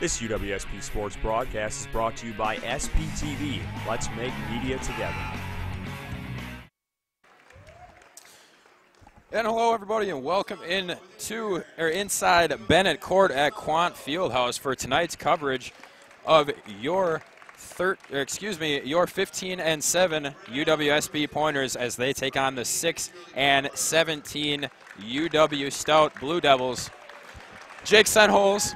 This UWSP Sports broadcast is brought to you by SPTV. Let's make media together. And hello, everybody, and welcome inside Bennett Court at Quant Fieldhouse for tonight's coverage of your 15-7 UWSP Pointers as they take on the 6-17 UW-Stout Blue Devils. Jake Senholz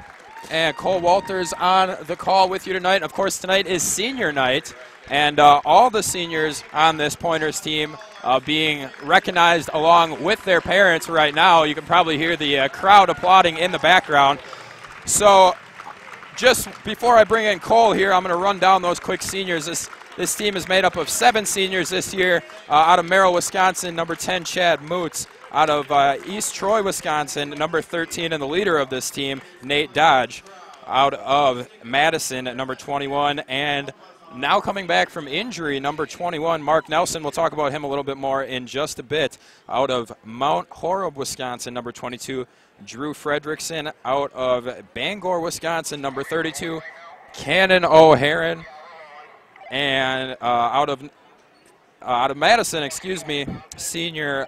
and Cole Walters on the call with you tonight. Of course, tonight is senior night, and all the seniors on this Pointers team being recognized along with their parents right now. You can probably hear the crowd applauding in the background. So just before I bring in Cole here, I'm going to run down those quick seniors. This team is made up of 7 seniors this year. Out of Merrill, Wisconsin, number 10, Chad Moots. Out of East Troy, Wisconsin, number 13, and the leader of this team, Nate Dodge. Out of Madison, number 21, and now coming back from injury, number 21, Mark Nelson. We'll talk about him a little bit more in just a bit. Out of Mount Horeb, Wisconsin, number 22, Drew Fredrickson. Out of Bangor, Wisconsin, number 32, Cannon O'Haron. And out of Madison, senior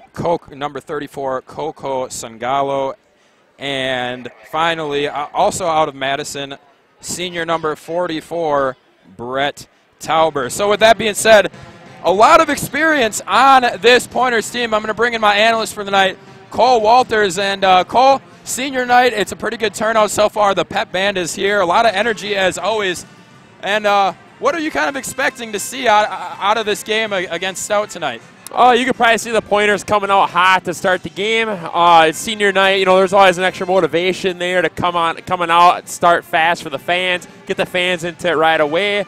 number 34, Coco Sangalo. And finally, also out of Madison, senior number 44, Brett Tauber. So with that being said, a lot of experience on this Pointers team. I'm going to bring in my analyst for the night, Cole Walters. And Cole, senior night, it's a pretty good turnout so far. The pep band is here. A lot of energy as always. And what are you kind of expecting to see out of this game against Stout tonight? Oh, you could probably see the Pointers coming out hot to start the game. It's senior night. You know, there's always an extra motivation there to coming out and start fast for the fans, get the fans into it right away.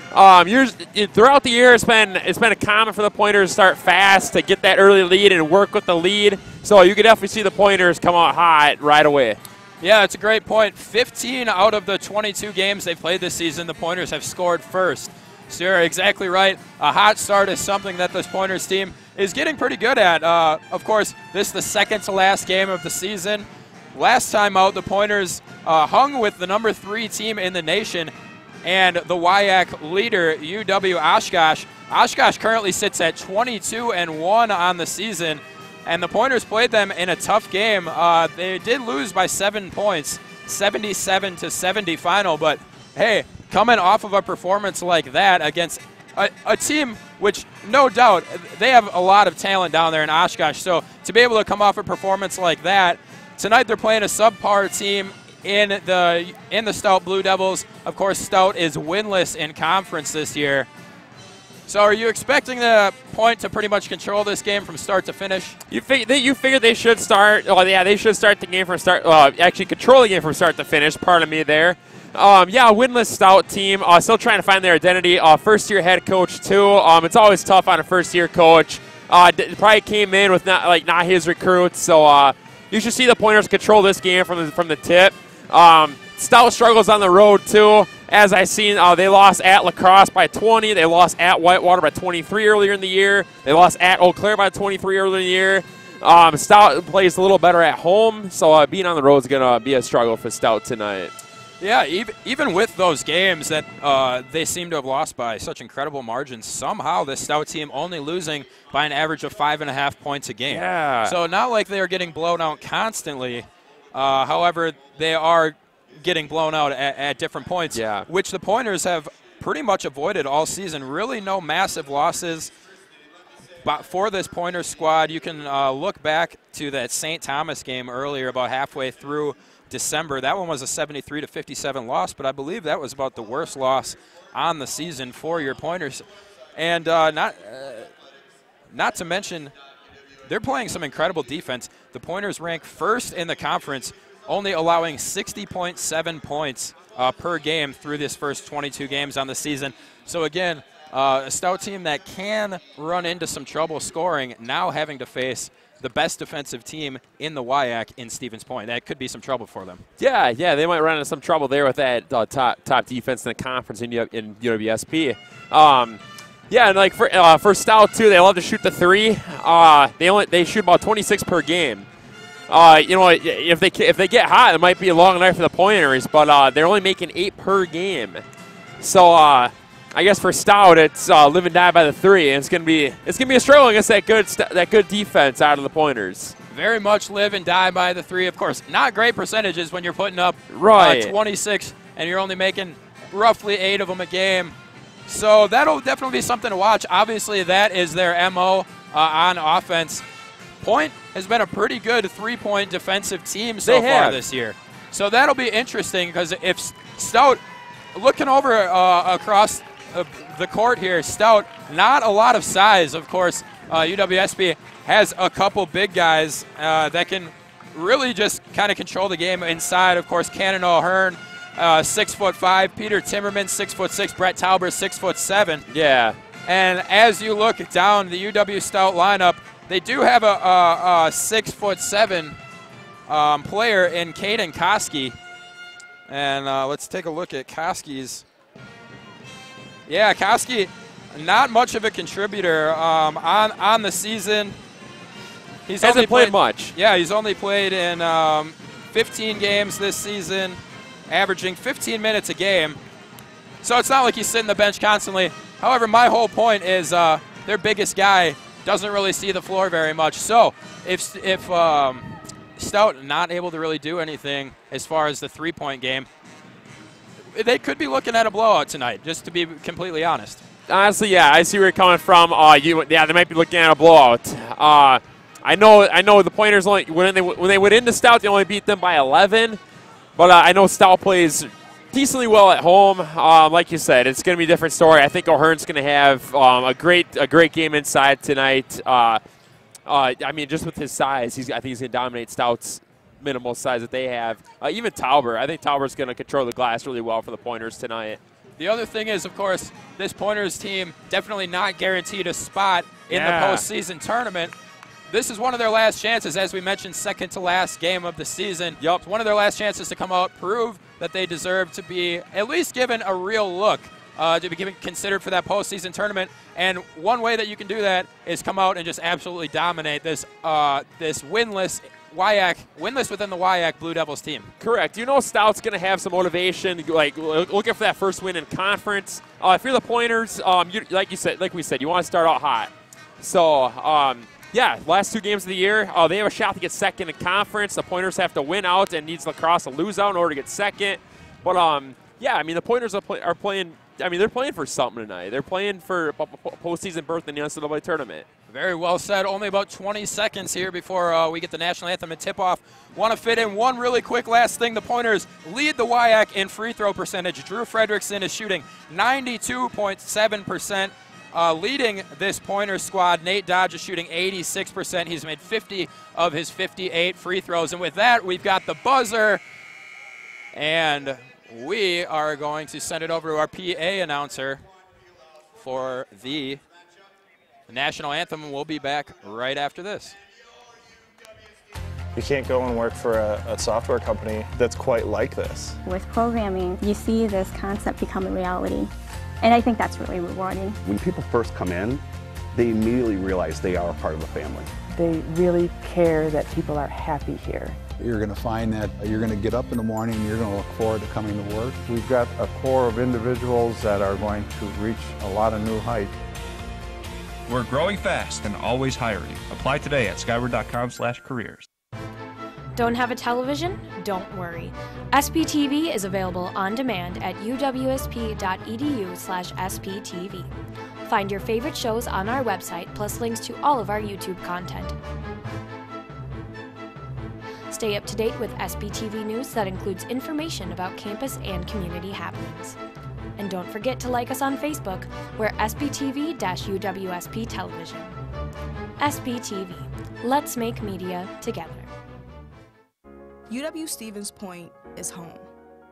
Throughout the year, it's been a common for the Pointers to start fast, to get that early lead and work with the lead. So you could definitely see the Pointers come out hot right away. Yeah, it's a great point. 15 out of the 22 games they've played this season, the Pointers have scored first. So you're exactly right. A hot start is something that this Pointers team is getting pretty good at. Of course, this is the second to last game of the season. Last time out, the Pointers hung with the number 3 team in the nation and the WIAC leader, UW-Oshkosh. Oshkosh currently sits at 22-1 on the season, and the Pointers played them in a tough game. They did lose by 7 points, 77-70 final, but hey, coming off of a performance like that against a team which, no doubt, they have a lot of talent down there in Oshkosh. So to be able to come off a performance like that, tonight they're playing a subpar team in the Stout Blue Devils. Of course, Stout is winless in conference this year. So are you expecting the Point to pretty much control this game from start to finish? You figure they should start. Oh, yeah, they should start the game from start. Actually, control the game from start to finish. Pardon me there. Yeah, a winless Stout team, still trying to find their identity. First-year head coach, too. It's always tough on a first-year coach. Probably came in with not his recruits, so you should see the Pointers control this game from the tip. Stout struggles on the road, too. As I seen, they lost at La Crosse by 20. They lost at Whitewater by 23 earlier in the year. They lost at Eau Claire by 23 earlier in the year. Stout plays a little better at home, so being on the road is going to be a struggle for Stout tonight. Yeah, even with those games that they seem to have lost by such incredible margins, somehow this Stout team only losing by an average of 5.5 points a game. Yeah. So not like they are getting blown out constantly. However, they are getting blown out at different points, yeah, which the Pointers have pretty much avoided all season. Really no massive losses. But for this Pointers squad, you can look back to that St. Thomas game earlier, about halfway through December. That one was a 73-57 loss, but I believe that was about the worst loss on the season for your Pointers. And not to mention, they're playing some incredible defense. The Pointers rank first in the conference, only allowing 60.7 points per game through this first 22 games on the season. So again, a Stout team that can run into some trouble scoring, now having to face the best defensive team in the WIAC in Stevens Point. That could be some trouble for them. Yeah, they might run into some trouble there with that top defense in the conference in UWSP. Yeah, and like for Stout too, they love to shoot the 3. They shoot about 26 per game. You know, if they get hot, it might be a long night for the Pointers, but they're only making 8 per game. So I guess for Stout, it's live and die by the 3, and it's gonna be a struggle against that good defense out of the Pointers. Very much live and die by the 3. Of course, not great percentages when you're putting up 26 and you're only making roughly 8 of them a game. So that'll definitely be something to watch. Obviously, that is their MO on offense. Point has been a pretty good 3-point defensive team so far this year. So that'll be interesting because if Stout, looking over across the court here, Stout, not a lot of size. Of course, UWSP has a couple big guys that can really just kind of control the game inside. Of course, Cannon O'Hearn, 6'5", Peter Timmerman, 6'6", Brett Tauber, 6'7". Yeah. And as you look down the UW-Stout lineup, they do have a 6'7" player in Caden Koski. And let's take a look at Koski's. Yeah, Koski, not much of a contributor on the season. He hasn't played much. Yeah, he's only played in 15 games this season, averaging 15 minutes a game. So it's not like he's sitting the bench constantly. However, my whole point is their biggest guy doesn't really see the floor very much. So if Stout not able to really do anything as far as the 3-point game, they could be looking at a blowout tonight, just to be completely honest. Honestly, yeah, I see where you're coming from. Yeah, they might be looking at a blowout. I know the Pointers only when they went into Stout, they only beat them by 11. But I know Stout plays decently well at home. Like you said, it's going to be a different story. I think O'Hearn's going to have a great game inside tonight. I mean, just with his size, I think he's going to dominate Stout's minimal size that they have. Even Tauber, I think Tauber's going to control the glass really well for the Pointers tonight. The other thing is, of course, this Pointers team definitely not guaranteed a spot in the postseason tournament. This is one of their last chances, as we mentioned, second to last game of the season. Yep. It's one of their last chances to come out, prove that they deserve to be at least given a real look, to be considered for that postseason tournament. And one way that you can do that is come out and just absolutely dominate this winless within the WIAC Blue Devils team. Correct. You know Stout's going to have some motivation, like looking for that first win in conference. If you're the Pointers, like we said, you want to start out hot. So, yeah, last 2 games of the year, they have a shot to get second in conference. The Pointers have to win out and needs Lacrosse to lose out in order to get second. But, yeah, I mean, the Pointers are playing. I mean, they're playing for something tonight. They're playing for a postseason berth in the NCAA tournament. Very well said. Only about 20 seconds here before we get the national anthem and tip-off. Want to fit in one really quick last thing. The Pointers lead the WIAC in free throw percentage. Drew Fredrickson is shooting 92.7%. Leading this Pointers squad, Nate Dodge is shooting 86%. He's made 50 of his 58 free throws. And with that, we've got the buzzer. And we are going to send it over to our PA announcer for the national anthem, and we'll be back right after this. You can't go and work for a software company that's quite like this. With programming, you see this concept become a reality, and I think that's really rewarding. When people first come in, they immediately realize they are a part of a family. They really care that people are happy here. You're going to find that you're going to get up in the morning and you're going to look forward to coming to work. We've got a core of individuals that are going to reach a lot of new heights. We're growing fast and always hiring. Apply today at skyward.com/careers. Don't have a television? Don't worry. SPTV is available on demand at uwsp.edu/SPTV. Find your favorite shows on our website, plus links to all of our YouTube content. Stay up to date with SPTV news that includes information about campus and community happenings. And don't forget to like us on Facebook. We're SPTV-UWSP Television. SPTV. Let's make media together. UW-Stevens Point is home.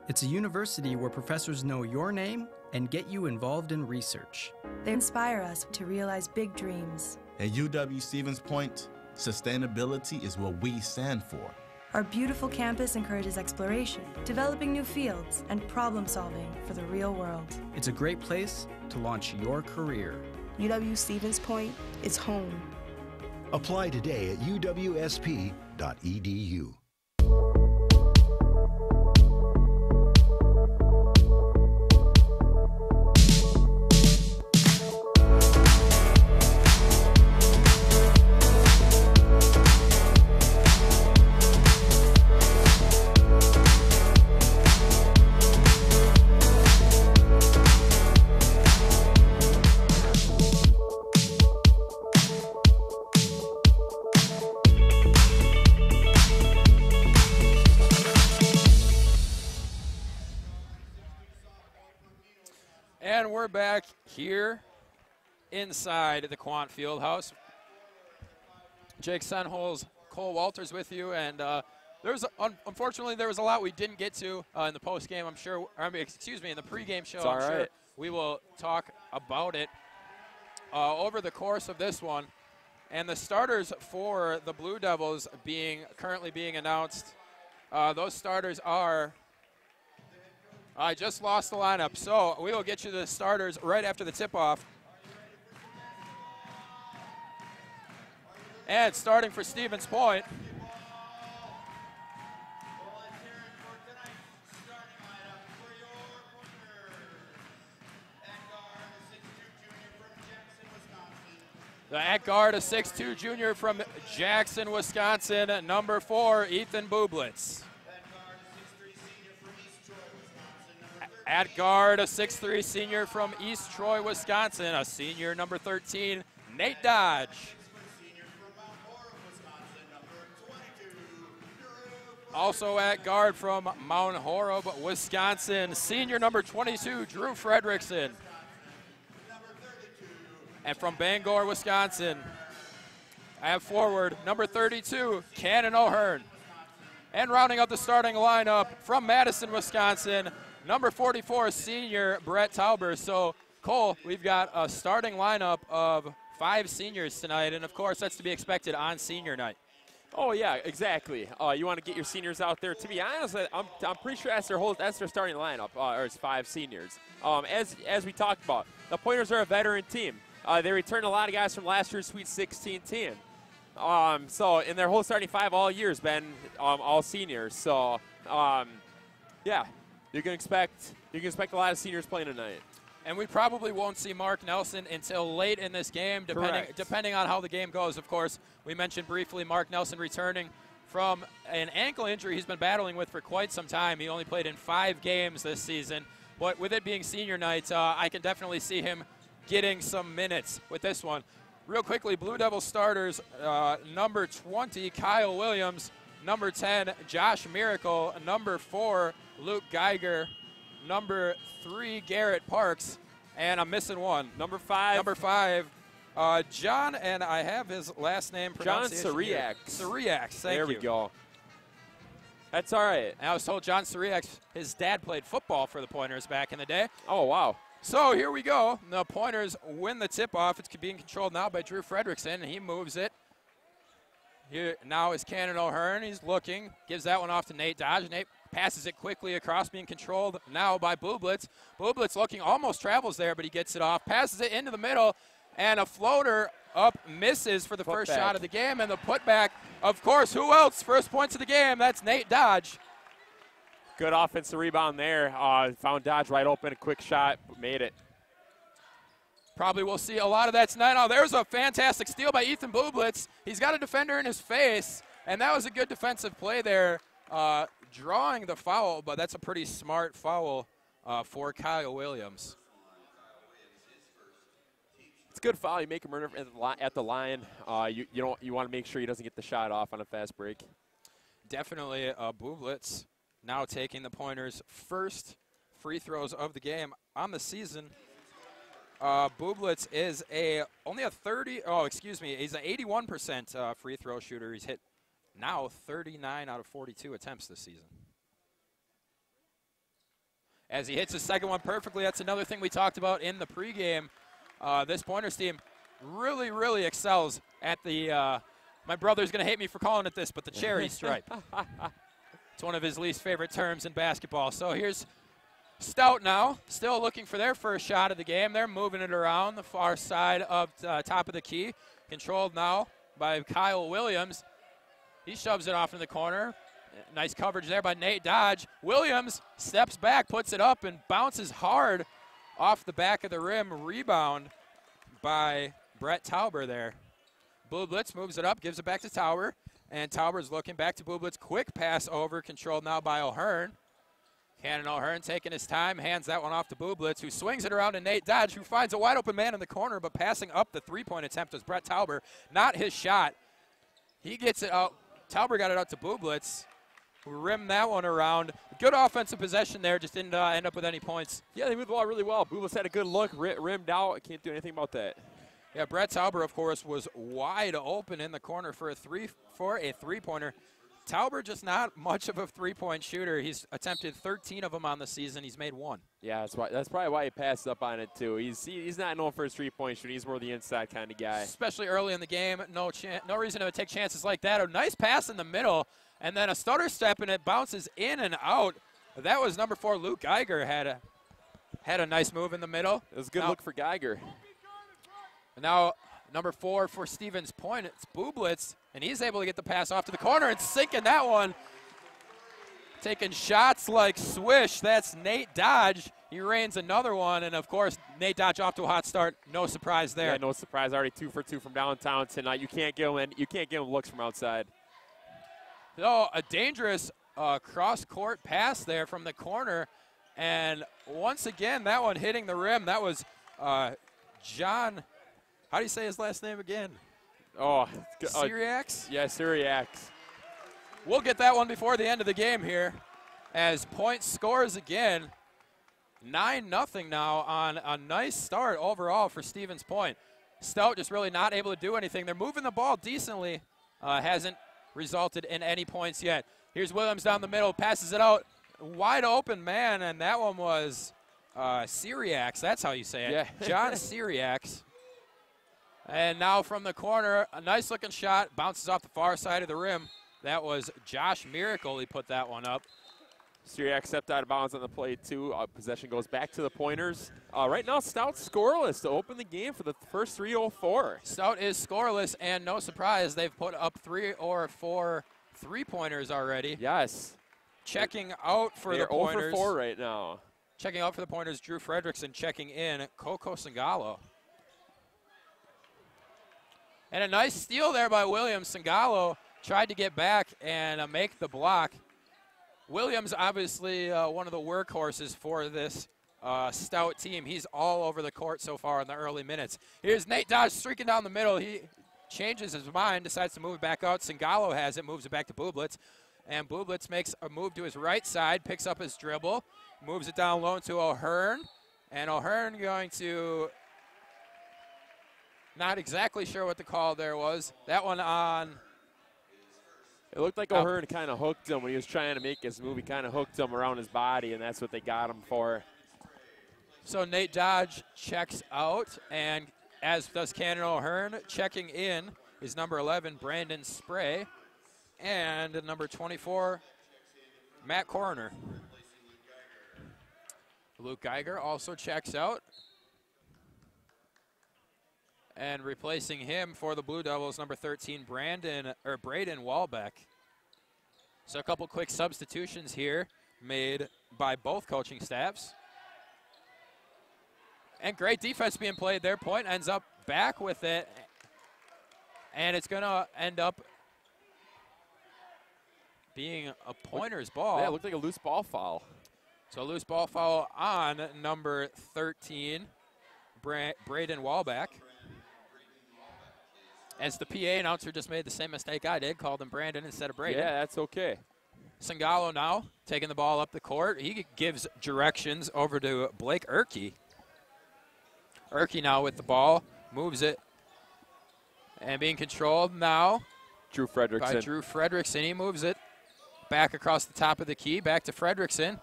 It's a university where professors know your name and get you involved in research. They inspire us to realize big dreams. At UW-Stevens Point, sustainability is what we stand for. Our beautiful campus encourages exploration, developing new fields, and problem solving for the real world. It's a great place to launch your career. UW-Stevens Point is home. Apply today at uwsp.edu/careers. UW-Stout.edu. And we're back here inside the Quant Fieldhouse. Jake Senholz, Cole Walters with you, and unfortunately there was a lot we didn't get to in the post game. In the pregame show. I'm sure we will talk about it over the course of this one. And the starters for the Blue Devils currently being announced. Those starters are. I just lost the lineup, so we will get you the starters right after the tip-off. And starting for Stevens Point. At guard, a 6'2" junior from Jackson, Wisconsin, number 4, Ethan Bublitz. At guard, a 6'3" senior from East Troy, Wisconsin, a senior, number 13, Nate Dodge. Also at guard from Mount Horeb, Wisconsin, senior, number 22, Drew Fredrickson. And from Bangor, Wisconsin, I have forward, number 32, Cannon O'Hearn. And rounding out the starting lineup from Madison, Wisconsin, number 44, senior Brett Tauber. So, Cole, we've got a starting lineup of 5 seniors tonight, and of course that's to be expected on senior night. Oh yeah, exactly. You want to get your seniors out there. To be honest, I'm pretty sure that's their starting lineup, or it's 5 seniors. As we talked about, the Pointers are a veteran team. They returned a lot of guys from last year's Sweet 16 team. So in their whole starting 5 all year has been all seniors. So yeah. You can expect a lot of seniors playing tonight. And we probably won't see Mark Nelson until late in this game, depending on how the game goes. Of course, we mentioned briefly Mark Nelson returning from an ankle injury he's been battling with for quite some time. He only played in 5 games this season. But with it being senior night, I can definitely see him getting some minutes with this one. Real quickly, Blue Devil starters, number 20, Kyle Williams, number 10, Josh Miracle, number 4, Luke Geiger, number 3, Garrett Parks, and I'm missing one. Number 5. Number 5, John, and I have his last name pronunciation. John Sariak. Sariak, thank you. There we go. That's all right. And I was told John Sariak, his dad played football for the Pointers back in the day. Oh, wow. So here we go. The Pointers win the tip-off. It's being controlled now by Drew Fredrickson, and he moves it. Here now is Cannon O'Hearn. He's looking, gives that one off to Nate Dodge. Nate passes it quickly across, being controlled now by Bublitz. Bublitz looking, almost travels there, but he gets it off. Passes it into the middle, and a floater up misses for the first shot of the game. And the putback, of course, who else? First points of the game, that's Nate Dodge. Good offensive rebound there. Found Dodge right open, a quick shot, made it. Probably we'll see a lot of that tonight. Oh, there's a fantastic steal by Ethan Bublitz. He's got a defender in his face, and that was a good defensive play there, drawing the foul, but that's a pretty smart foul for Kyle Williams. It's a good foul. You make him run at the line. You want to make sure he doesn't get the shot off on a fast break. Definitely Bublitz now taking the Pointers' first free throws of the game on the season. Bublitz is he's an 81% free throw shooter. He's hit now 39 out of 42 attempts this season. As he hits his second one perfectly, that's another thing we talked about in the pregame. This Pointers team really, really excels at the, my brother's going to hate me for calling it this, but the cherry stripe. It's one of his least favorite terms in basketball. So here's Stout now, still looking for their first shot of the game. They're moving it around the far side of top of the key. Controlled now by Kyle Williams. He shoves it off in the corner. Nice coverage there by Nate Dodge. Williams steps back, puts it up, and bounces hard off the back of the rim. Rebound by Brett Tauber there. Bublitz moves it up, gives it back to Tauber, and Tauber's looking back to Bublitz. Quick pass over, controlled now by O'Hearn. Cannon O'Hearn taking his time, hands that one off to Bublitz, who swings it around to Nate Dodge, who finds a wide open man in the corner, but passing up the three-point attempt was Brett Tauber. Not his shot. He gets it out. Tauber got it out to Bublitz, who rimmed that one around. Good offensive possession there, just didn't end up with any points. Yeah, they moved the ball really well. Bublitz had a good look, rimmed out. Can't do anything about that. Yeah, Brett Tauber, of course, was wide open in the corner for a three-pointer. Tauber just not much of a three-point shooter. He's attempted 13 of them on the season. He's made 1. Yeah, that's probably why he passed up on it too. He's not known for his three-point shooting. He's more the inside kind of guy. Especially early in the game, no reason to take chances like that. A nice pass in the middle, and then a stutter step, and it bounces in and out. That was number 4, Luke Geiger, had a nice move in the middle. It was a good look for Geiger. And now number 4 for Stevens Point, it's Bublitz, and he's able to get the pass off to the corner and sinking that one. Taking shots like swish. That's Nate Dodge. He rains another one, and of course, Nate Dodge off to a hot start. No surprise there. Yeah, no surprise. Already 2 for 2 from downtown tonight. You can't give him looks from outside. So a dangerous cross-court pass there from the corner, and once again, that one hitting the rim. That was John. How do you say his last name again? Oh, Syriacs? Yeah, Syriacs. We'll get that one before the end of the game here, as Point scores again. 9-0 now on a nice start overall for Stevens Point. Stout just really not able to do anything. They're moving the ball decently. Hasn't resulted in any points yet. Here's Williams down the middle, passes it out. Wide open man, and that one was Syriacs. That's how you say it. Yeah. John Syriacs. And now from the corner, a nice-looking shot, bounces off the far side of the rim. That was Josh Miracle. He put that one up. Syriac stepped out of bounds on the play, too. Possession goes back to the Pointers. Right now, Stout scoreless to open the game for the first 3:04. Stout is scoreless, and no surprise, they've put up 3 or 4 three-pointers already. Yes. Checking out for the Pointers. They're 0 for 4 right now. Checking out for the Pointers, Drew Fredrickson. Checking in, Coco Sangalo. And a nice steal there by Williams. Sangalo tried to get back and make the block. Williams, obviously one of the workhorses for this Stout team. He's all over the court so far in the early minutes. Here's Nate Dodge streaking down the middle. He changes his mind, decides to move it back out. Sangalo has it, moves it back to Bublitz. And Bublitz makes a move to his right side, picks up his dribble, moves it down low to O'Hearn. And O'Hearn going to... Not exactly sure what the call there was. That one on... It looked like O'Hearn kind of hooked him when he was trying to make his move. He kind of hooked him around his body, and that's what they got him for. So Nate Dodge checks out, and as does Cannon O'Hearn. Checking in is number 11, Brandon Spray, and number 24, Matt Coroner. Luke Geiger also checks out. And replacing him for the Blue Devils, number 13, Braden Walbeck. So a couple quick substitutions here made by both coaching staffs. And great defense being played there. Point ends up back with it. And it's going to end up being a Pointers ball. Yeah, it looked like a loose ball foul. So a loose ball foul on number 13, Braden Walbeck. As the PA announcer just made the same mistake I did, called him Brandon instead of Braden. Yeah, that's okay. Sangalo now taking the ball up the court. He gives directions over to Blake Erke. Erke now with the ball, moves it, and being controlled now Drew Fredrickson. by Drew Fredrickson. He moves it back across the top of the key, back to Fredrickson.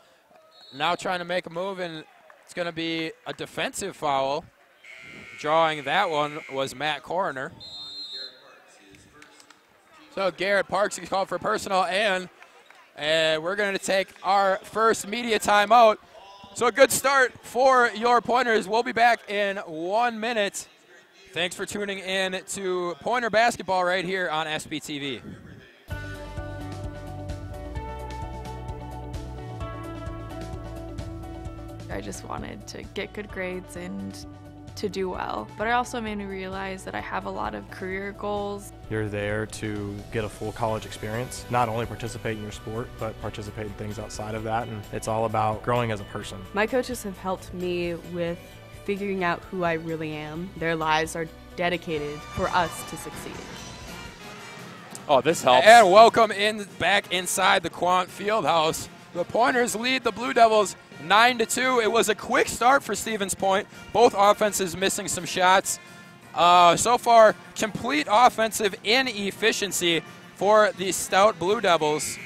Now trying to make a move, and it's going to be a defensive foul. Drawing that one was Matt Coroner. So Garrett Parks is called for personal, and we're going to take our first media timeout. So a good start for your Pointers. We'll be back in 1 minute. Thanks for tuning in to Pointer Basketball right here on SBTV. I just wanted to get good grades and to do well. But it also made me realize that I have a lot of career goals. You're there to get a full college experience, not only participate in your sport, but participate in things outside of that, and it's all about growing as a person. My coaches have helped me with figuring out who I really am. Their lives are dedicated for us to succeed. Oh, this helps. And welcome back inside the Quant Fieldhouse. The Pointers lead the Blue Devils 9-2. It was a quick start for Stevens Point. Both offenses missing some shots. So far, complete offensive inefficiency for the Stout Blue Devils.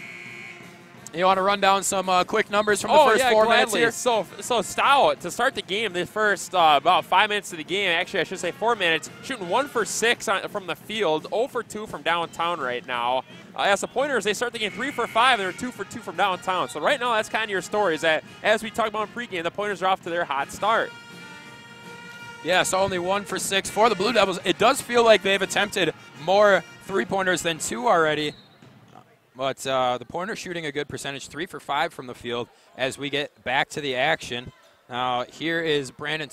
You want to run down some quick numbers from the first 4 minutes here? So Stout, to start the game, the first about 5 minutes of the game, actually I should say 4 minutes, shooting 1 for 6 from the field, 0 for 2 from downtown right now. As the Pointers, they start the game 3 for 5, and they're 2 for 2 from downtown. So right now, that's kind of your story, is that as we talked about in pregame, the Pointers are off to their hot start. Yeah, so only 1 for 6 for the Blue Devils. It does feel like they've attempted more three-pointers than 2 already. But the Pointers shooting a good percentage, 3 for 5 from the field as we get back to the action. Now here is Braden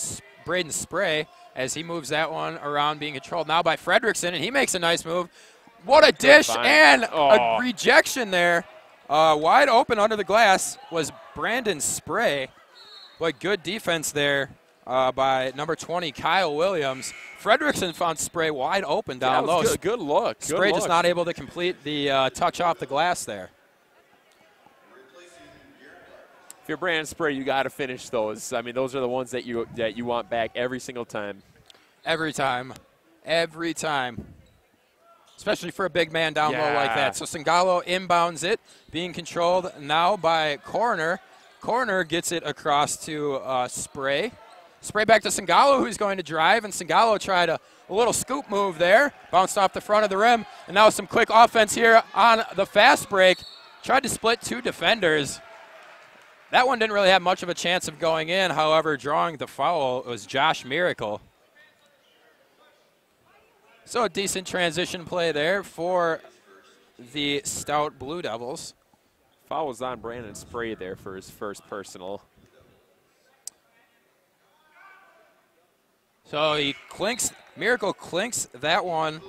Spray as he moves that one around, being controlled now by Fredrickson, and he makes a nice move. What a dish and a rejection there. Wide open under the glass was Brandon Spray, but good defense there by number 20, Kyle Williams. Fredrickson found Spray wide open down low. Good look. Spray just not able to complete the touch off the glass there. If you're Brandon Spray, you got to finish those. I mean, those are the ones that you want back every single time. Every time. Especially for a big man down low like that. So Sangalo inbounds it, being controlled now by Coroner. Coroner gets it across to Spray. Spray back to Sangalo, who's going to drive, and Sangalo tried a little scoop move there, bounced off the front of the rim, and now some quick offense here on the fast break. Tried to split 2 defenders. That one didn't really have much of a chance of going in. However, drawing the foul was Josh Miracle. So a decent transition play there for the Stout Blue Devils. Foul was on Brandon Spray there for his first personal. So Miracle clinks that one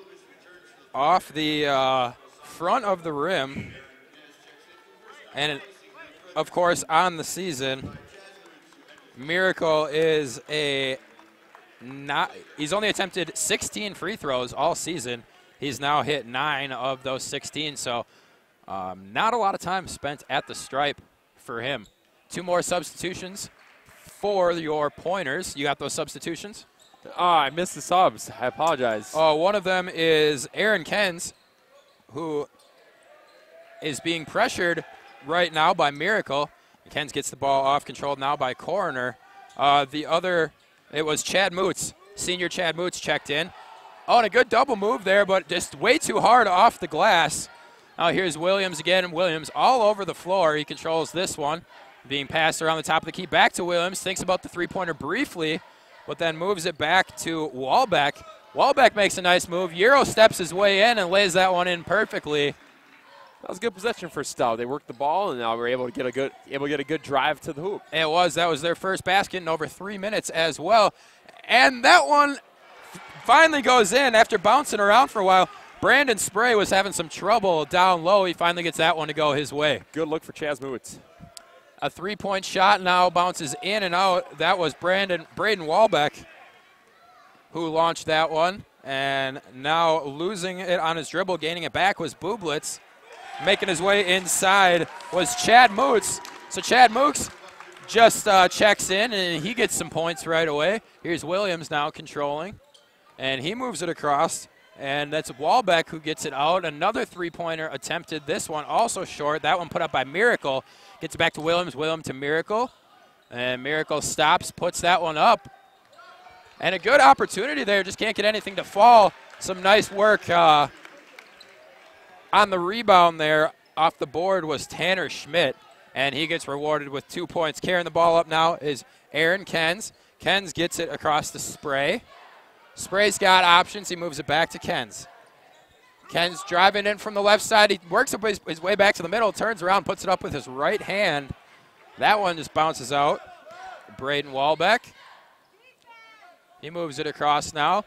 off the front of the rim. And of course, on the season, Miracle is he's only attempted 16 free throws all season. He's now hit 9 of those 16, so not a lot of time spent at the stripe for him. 2 more substitutions for your Pointers. You got those substitutions? I missed the subs. I apologize. One of them is Aaron Kens, who is being pressured right now by Miracle. Kens gets the ball off, controlled now by Coroner. The other, it was Chad Moots. Senior Chad Moots checked in. And a good double move there, but just way too hard off the glass. Now here's Williams again, and Williams all over the floor. He controls this one, being passed around the top of the key. Back to Williams, thinks about the three-pointer briefly, but then moves it back to Walbeck. Walbeck makes a nice move. Euro steps his way in and lays that one in perfectly. That was a good possession for Stout. They worked the ball, and now we're able to get a good drive to the hoop. That was their first basket in over 3 minutes as well. And that one finally goes in after bouncing around for a while. Brandon Spray was having some trouble down low. He finally gets that one to go his way. Good look for Chaz Moots. A 3-point shot now bounces in and out. That was Braden Walbeck who launched that one. And now losing it on his dribble, gaining it back was Bublitz. Making his way inside was Chad Moots. So Chad Moots just checks in, and he gets some points right away. Here's Williams now controlling, and he moves it across. And that's Walbeck who gets it out. Another three-pointer attempted. This one also short. That one put up by Miracle. Gets it back to Williams. Williams to Miracle. And Miracle stops, puts that one up. And a good opportunity there. Just can't get anything to fall. Some nice work on the rebound there. Off the board was Tanner Schmidt. And he gets rewarded with 2 points. Carrying the ball up now is Aaron Kens. Kens gets it across the Spray. Spray's got options. He moves it back to Kens. Kens driving in from the left side. He works his way back to the middle, turns around, puts it up with his right hand. That one just bounces out. Braden Walbeck. He moves it across now.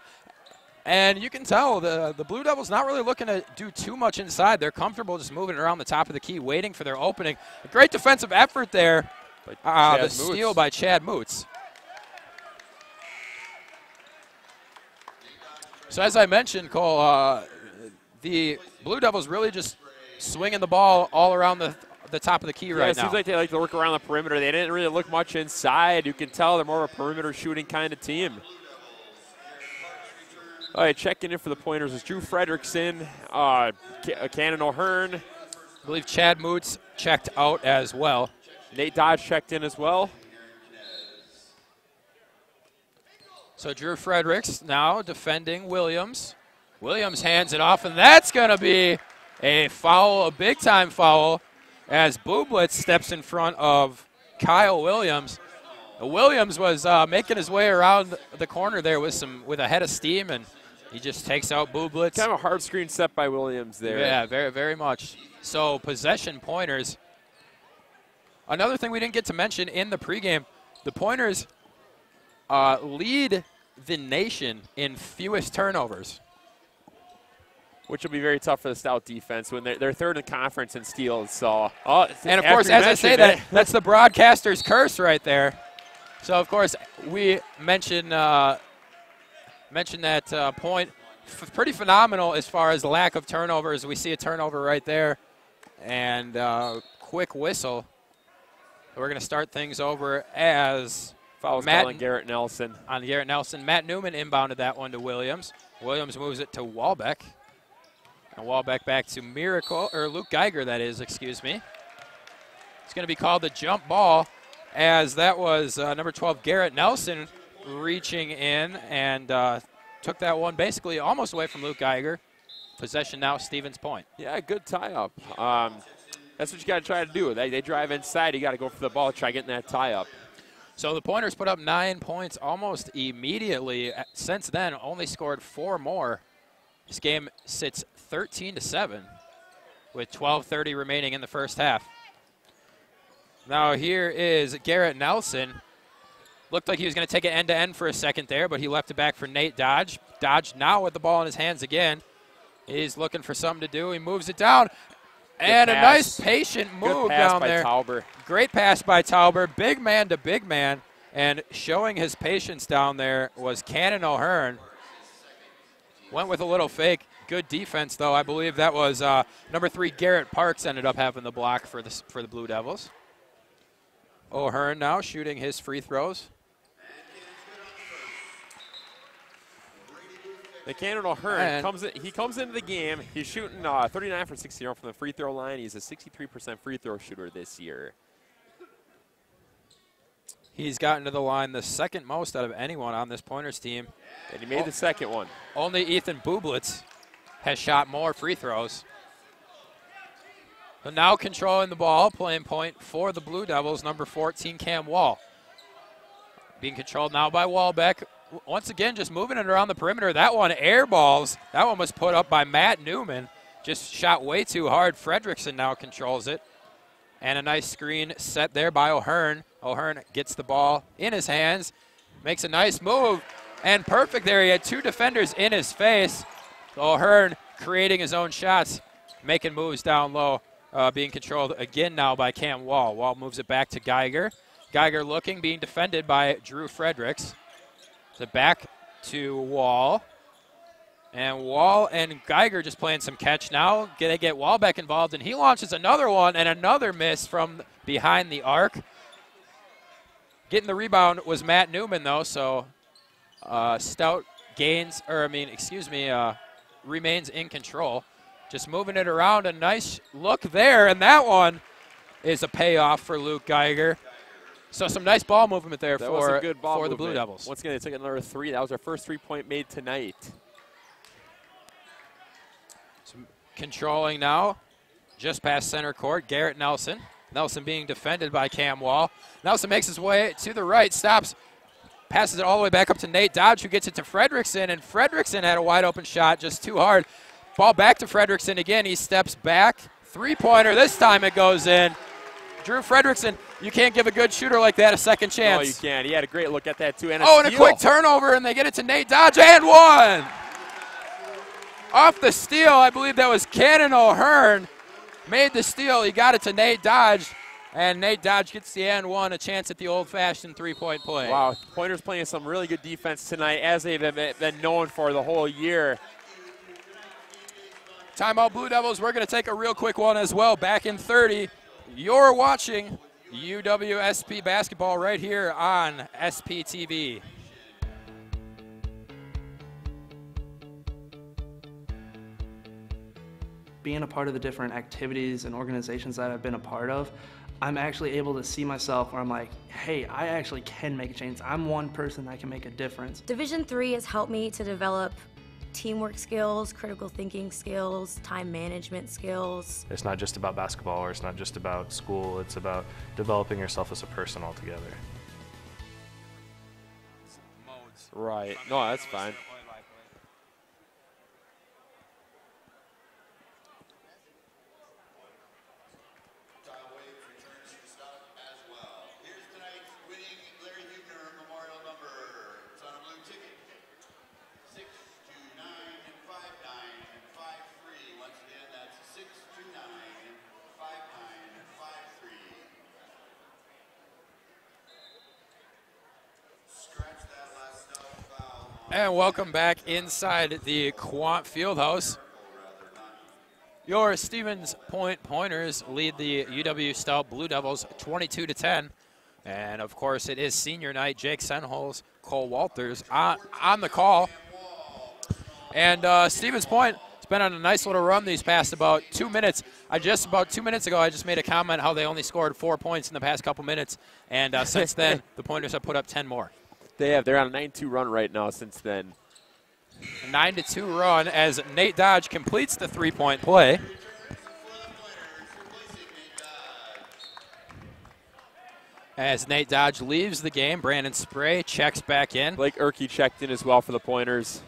And you can tell the Blue Devils not really looking to do too much inside. They're comfortable just moving it around the top of the key, waiting for their opening. A great defensive effort there. The steal by Chad Moots. So as I mentioned, Cole, the Blue Devils really just swinging the ball all around the top of the key right now. It seems like they like to work around the perimeter. They didn't really look much inside. You can tell they're more of a perimeter shooting kind of team. All right, checking in for the pointers is Drew Fredrickson, Cannon O'Hearn. I believe Chad Moots checked out as well. Nate Dodge checked in as well. So Drew Fredericks now defending Williams. Williams hands it off, and that's going to be a foul, a big-time foul, as Bublitz steps in front of Kyle Williams. Williams was making his way around the corner there with a head of steam, and he just takes out Bublitz. Kind of a hard screen set by Williams there. Yeah, very, very much. So possession pointers. Another thing we didn't get to mention in the pregame, the Pointers lead the nation in fewest turnovers. Which will be very tough for the Stout defense when they're third in conference in steals. So, and of course, as I say that, that's the broadcaster's curse right there. So of course, we mentioned that point. Pretty phenomenal as far as the lack of turnovers. We see a turnover right there, and quick whistle. We're going to start things over as fouls on Garrett Nelson. On Garrett Nelson. Matt Newman inbounded that one to Williams. Williams moves it to Walbeck. And Walbeck back to Luke Geiger, that is, excuse me. It's going to be called the jump ball, as that was number 12, Garrett Nelson, reaching in and took that one basically almost away from Luke Geiger. Possession now, Stevens Point. Yeah, good tie-up. That's what you got to try to do. They drive inside. You got to go for the ball, try getting that tie-up. So the Pointers put up 9 points almost immediately. Since then, only scored 4 more. This game sits 13-7 with 12:30 remaining in the first half. Now here is Garrett Nelson. Looked like he was going to take it end-to-end for a second there, but he left it back for Nate Dodge. Dodge now with the ball in his hands again. He's looking for something to do. He moves it down. And a nice patient move down there. Tauber. Great pass by Tauber. Big man to big man. And showing his patience down there was Cannon O'Hearn. Went with a little fake. Good defense, though. I believe that was number 3, Garrett Parks, ended up having the block for the Blue Devils. O'Hearn now shooting his free throws. The Cannon O'Hearn comes into the game. He's shooting 39 for 60 from the free throw line. He's a 63% free throw shooter this year. He's gotten to the line the second most out of anyone on this Pointers team. And he made the second one. Only Ethan Bublitz has shot more free throws. But now controlling the ball, playing point for the Blue Devils, number 14, Cam Wall. Being controlled now by Walbeck. Once again, just moving it around the perimeter. That one air balls. That one was put up by Matt Newman. Just shot way too hard. Fredrickson now controls it. And a nice screen set there by O'Hearn. O'Hearn gets the ball in his hands, makes a nice move, and perfect there. He had 2 defenders in his face. O'Hearn creating his own shots, making moves down low, being controlled again now by Cam Wall. Wall moves it back to Geiger. Geiger looking, being defended by Drew Fredericks. So back to Wall. And Wall and Geiger just playing some catch now. They get Walbeck involved, and he launches another one, and another miss from behind the arc. Getting the rebound was Matt Newman, though, so Stout remains in control. Just moving it around, a nice look there, and that one is a payoff for Luke Geiger. So some nice ball movement there for the Blue Devils. Once again, they took another 3. That was our first 3-point made tonight. Controlling now, just past center court, Garrett Nelson. Nelson being defended by Cam Wall. Nelson makes his way to the right, stops, passes it all the way back up to Nate Dodge, who gets it to Fredrickson, and Fredrickson had a wide open shot, just too hard. Ball back to Fredrickson again. He steps back. 3-pointer. This time it goes in. Drew Fredrickson You can't give a good shooter like that a second chance. No, you can't. He had a great look at that, too. And and a quick turnover, and they get it to Nate Dodge, and one! Off the steal, I believe that was Cannon O'Hearn. Made the steal. He got it to Nate Dodge, and Nate Dodge gets the and one, a chance at the old-fashioned three-point play. Wow, Pointers playing some really good defense tonight, as they've been known for the whole year. Timeout, Blue Devils. We're going to take a real quick one as well. Back in 30. You're watching UWSP basketball right here on SPTV. Being a part of the different activities and organizations that I've been a part of, I'm actually able to see myself where I'm like, hey, I actually can make a change. I'm one person that can make a difference. Division III has helped me to develop teamwork skills, critical thinking skills, time management skills. It's not just about basketball, or it's not just about school, it's about developing yourself as a person altogether. Right. No, that's fine. And welcome back inside the Quant Fieldhouse. Your Stevens Point Pointers lead the UW-Stout Blue Devils 22-10. And, of course, it is senior night. Jake Senholz, Cole Walters on the call. And Stevens Point has been on a nice little run these past about 2 minutes. About 2 minutes ago, I just made a comment how they only scored 4 points in the past couple minutes. And since then, the Pointers have put up 10 more. They have. They're on a 9-2 run right now since then. 9-2 run as Nate Dodge completes the three-point play. As Nate Dodge leaves the game, Brandon Spray checks back in. Blake Erkey checked in as well for the Pointers.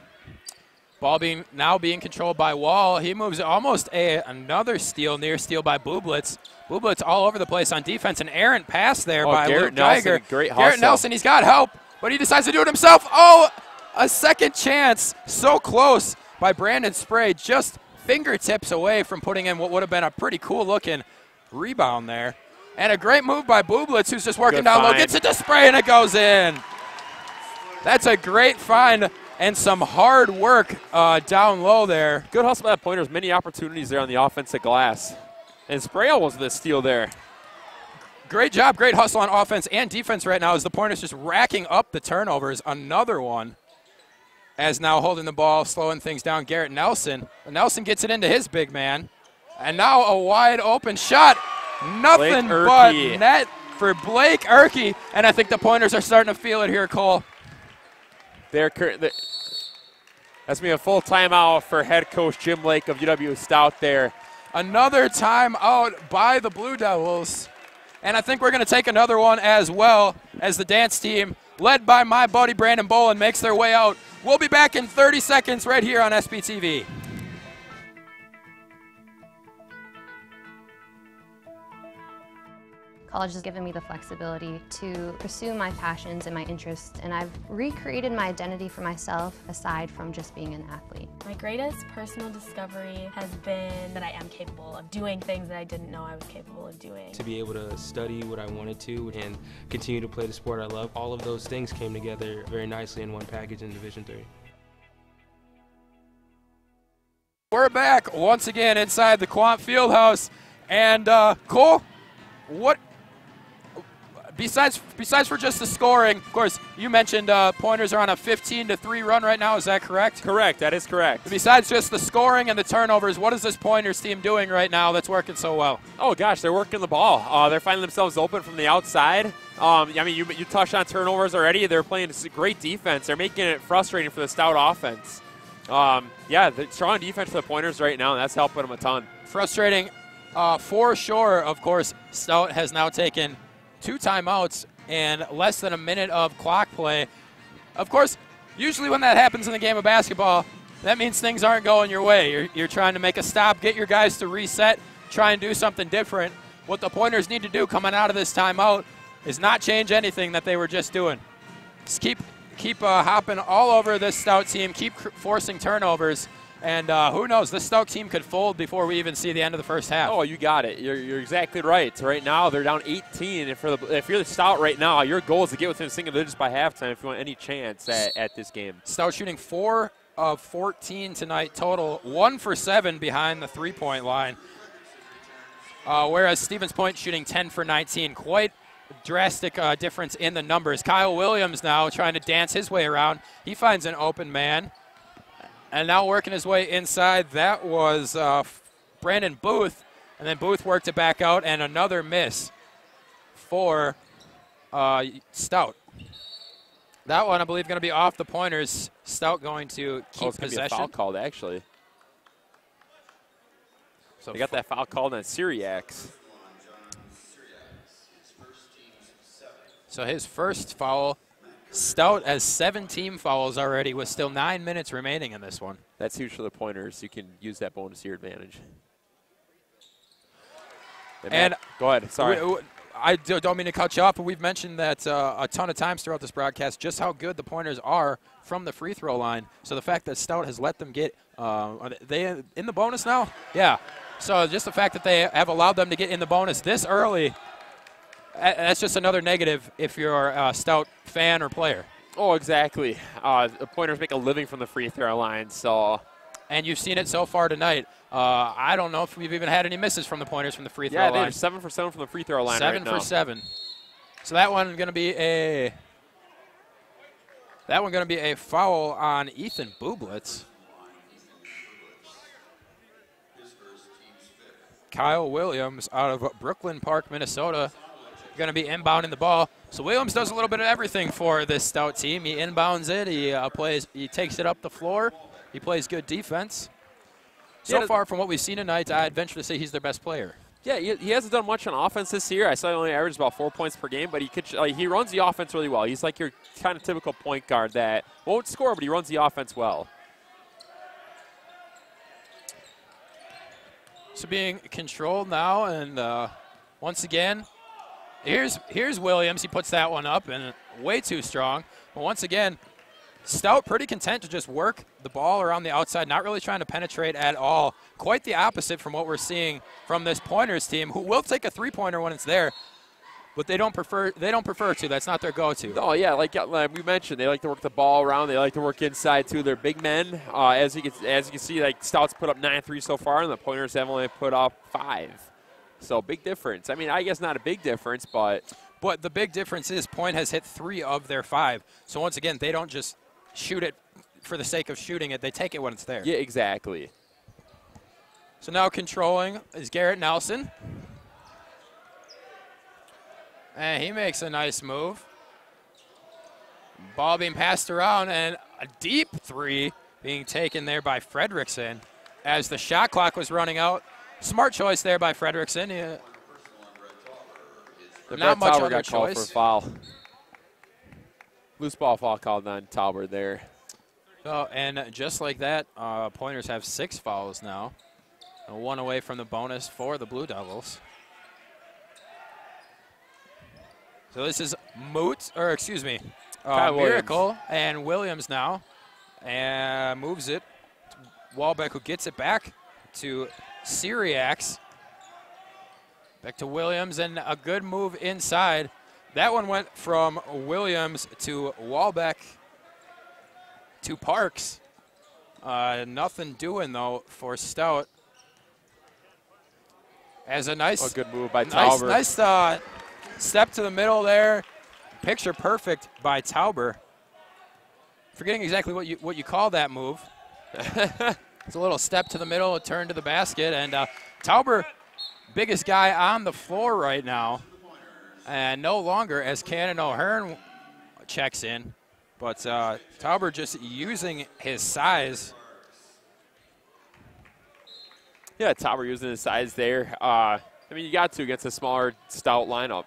Ball now being controlled by Wall. He moves almost another steal, near steal by Bublitz. Bublitz all over the place on defense. An errant pass there by Garrett Luke Geiger. Nelson, great hustle. Garrett Nelson, he's got help, but he decides to do it himself. Oh, a second chance. So close by Brandon Spray. Just fingertips away from putting in what would have been a pretty cool-looking rebound there. And a great move by Bublitz, who's just working down low. Gets it to Spray, and it goes in. That's a great find and some hard work down low there. Good hustle by the Pointers. Many opportunities there on the offensive glass. And Spray almost the steal there. Great job, great hustle on offense and defense right now as the Pointers just racking up the turnovers. Another one as now holding the ball, slowing things down, Garrett Nelson. Nelson gets it into his big man. And now a wide open shot. Nothing but net for Blake Erkey. And I think the Pointers are starting to feel it here, Cole. That's me a full timeout for head coach Jim Lake of UW-Stout there. Another timeout by the Blue Devils. And I think we're going to take another one as well as the dance team, led by my buddy Brandon Bolin, makes their way out. We'll be back in 30 seconds right here on SPTV. College has given me the flexibility to pursue my passions and my interests, and I've recreated my identity for myself aside from just being an athlete. My greatest personal discovery has been that I am capable of doing things that I didn't know I was capable of doing. To be able to study what I wanted to and continue to play the sport I love, all of those things came together very nicely in one package in Division III. We're back once again inside the Quant Fieldhouse, and Cole, what? Besides for just the scoring, of course, you mentioned Pointers are on a 15-3 run right now. Is that correct? Correct. That is correct. Besides just the scoring and the turnovers, what is this Pointers team doing right now that's working so well? Oh, gosh, they're working the ball. They're finding themselves open from the outside. I mean, you touched on turnovers already. They're playing great defense. They're making it frustrating for the Stout offense. Yeah, the strong defense for the Pointers right now, and that's helping them a ton. Frustrating for sure. Of course, Stout has now taken 2 timeouts and less than a minute of clock play. Of course, usually when that happens in the game of basketball, that means things aren't going your way. You're trying to make a stop, get your guys to reset, try and do something different. what the Pointers need to do coming out of this timeout is not change anything that they were just doing. Just keep hopping all over this Stout team, keep forcing turnovers, and who knows, this Stout team could fold before we even see the end of the first half. Oh, you got it. You're exactly right. Right now, they're down 18. And if you're the Stout right now, your goal is to get within single digits by halftime if you want any chance at this game. Stout shooting 4 of 14 tonight total, 1 for 7 behind the three-point line. Whereas Stevens Point shooting 10 for 19. Quite drastic difference in the numbers. Kyle Williams now trying to dance his way around. He finds an open man. And now working his way inside, that was Brandon Booth. And then Booth worked it back out, and another miss for Stout. That one, I believe, going to be off the Pointers. Stout going to keep possession. Be a foul called, actually. So they got that foul called on Syriacs. So his first foul. Stout has 7 team fouls already with still 9 minutes remaining in this one. That's huge for the Pointers. You can use that bonus to your advantage. And go ahead. Sorry. I don't mean to cut you off, but we've mentioned that a ton of times throughout this broadcast just how good the Pointers are from the free throw line. So the fact that Stout has let them get are they in the bonus now? Yeah. So just the fact that they have allowed them to get in the bonus this early, that's just another negative if you're a Stout fan or player. Oh, exactly. The Pointers make a living from the free throw line. And you've seen it so far tonight. I don't know if we've even had any misses from the Pointers from the free throw line. Yeah, they're 7 for 7 from the free throw line 7 for 7. So that one going to be a foul on Ethan Bublitz. Kyle Williams out of Brooklyn Park, Minnesota, going to be inbounding the ball. So Williams does a little bit of everything for this Stout team. He inbounds it. He takes it up the floor. He plays good defense. So far from what we've seen tonight, I'd venture to say he's their best player. Yeah, he hasn't done much on offense this year. I saw he only averaged about 4 points per game, but he runs the offense really well. He's like your kind of typical point guard that won't score, but he runs the offense well. So being controlled now, and once again, here's Williams. He puts that one up, and way too strong. But once again, Stout pretty content to just work the ball around the outside, not really trying to penetrate at all. Quite the opposite from what we're seeing from this Pointers team, who will take a three-pointer when it's there, but they don't prefer to. That's not their go-to. Oh yeah, like we mentioned, they like to work the ball around. They like to work inside too. They're big men. As you can see, like Stout's put up 9 threes so far, and the Pointers have only put up 5. So big difference. I mean, I guess not a big difference, but the big difference is Point has hit 3 of their 5. So once again, they don't just shoot it for the sake of shooting it. They take it when it's there. Yeah, exactly. So now controlling is Garrett Nelson. And he makes a nice move. Ball being passed around, and a deep 3 being taken there by Fredrickson as the shot clock was running out. Smart choice there by Fredrickson. Not much other got called for a foul. Loose ball foul called on Talbert there. Oh, and just like that, Pointers have 6 fouls now. And 1 away from the bonus for the Blue Devils. So this is Miracle and Williams now. And moves it. Walbeck, who gets it back to Syriacs. Back to Williams, and a good move inside. That one went from Williams to Walbeck to Parks. Nothing doing, though, for Stout. As a good move by Tauber. Nice step to the middle there. Picture perfect by Tauber. Forgetting exactly what you call that move. It's a little step to the middle, a turn to the basket, and Tauber, biggest guy on the floor right now. And no longer as Cannon O'Hearn checks in. But Tauber just using his size. Yeah, Tauber using his size there. I mean, you got to against a smaller Stout lineup.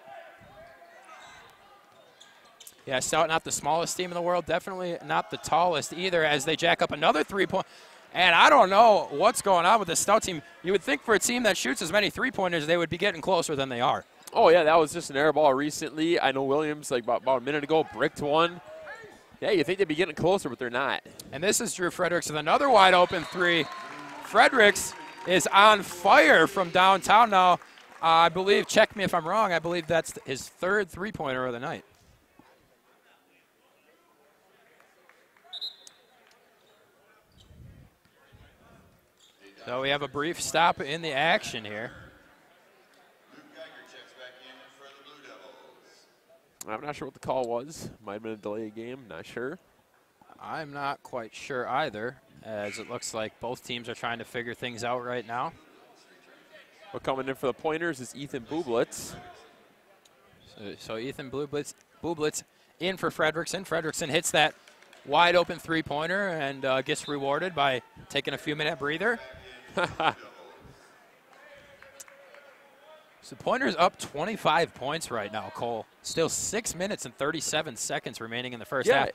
Yeah, Stout not the smallest team in the world. Definitely not the tallest either, as they jack up another 3-point. And I don't know what's going on with the Stout team. You would think for a team that shoots as many three-pointers, they would be getting closer than they are. Oh, yeah, that was just an air ball recently. I know Williams, like about a minute ago, bricked one. Yeah, you think they'd be getting closer, but they're not. And this is Drew Fredericks with another wide open three. Fredericks is on fire from downtown now. I believe, check me if I'm wrong, I believe that's his third three-pointer of the night. So we have a brief stop in the action here. I'm not sure what the call was. Might have been a delayed game, not sure. I'm not quite sure either, as it looks like both teams are trying to figure things out right now. But coming in for the pointers is Ethan Bublitz. So Ethan Bublitz in for Fredrickson. Fredrickson hits that wide open three-pointer and gets rewarded by taking a few-minute breather. So Pointer's up 25 points right now, Cole. Still 6 minutes and 37 seconds remaining in the first half.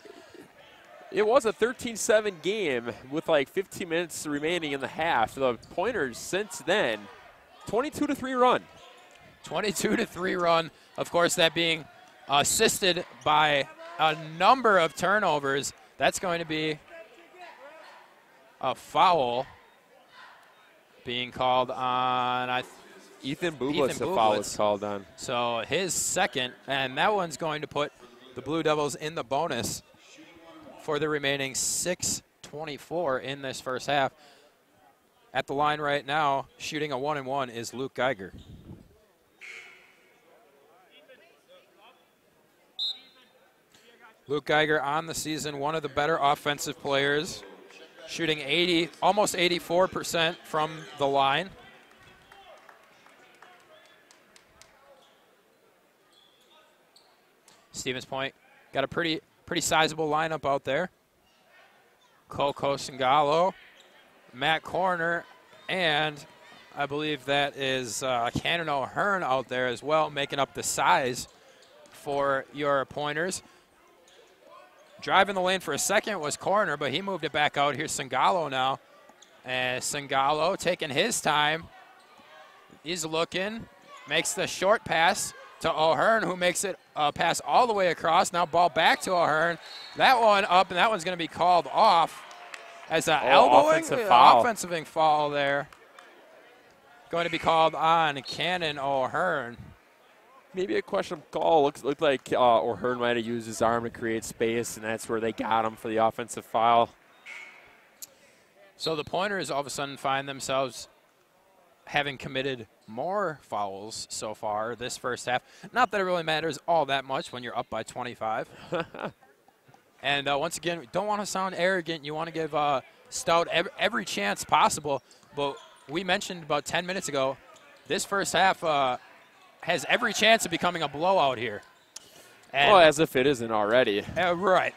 It was a 13-7 game with like 15 minutes remaining in the half. The Pointers since then, 22-3 run. 22-3 run. Of course, that being assisted by a number of turnovers. That's going to be a foul being called on Ethan Bublitz. A foul was called on. So his second, and that one's going to put the Blue Devils in the bonus for the remaining 6:24 in this first half. At the line right now, shooting a 1-and-1 is Luke Geiger. Luke Geiger on the season, one of the better offensive players, shooting almost 84% from the line. Stevens Point got a pretty sizable lineup out there. Coco Singalo, Matt Corner, and I believe that is Cannon O'Hearn out there as well, making up the size for your Pointers. Driving the lane for a second was Corner, but he moved it back out. Here's Singalo now. And Singalo taking his time. He's looking, makes the short pass to O'Hearn, who makes it pass all the way across. Now ball back to O'Hearn. That one up, and that one's going to be called off as an elbowing. Offensive foul there. Going to be called on Cannon O'Hearn. Maybe a questionable call. Looked like O'Hearn might have used his arm to create space, and that's where they got him for the offensive foul. So the Pointers all of a sudden find themselves having committed more fouls so far this first half. Not that it really matters all that much when you're up by 25. And once again, we don't want to sound arrogant. You want to give Stout every chance possible. But we mentioned about 10 minutes ago, this first half has every chance of becoming a blowout here. And as if it isn't already. Right.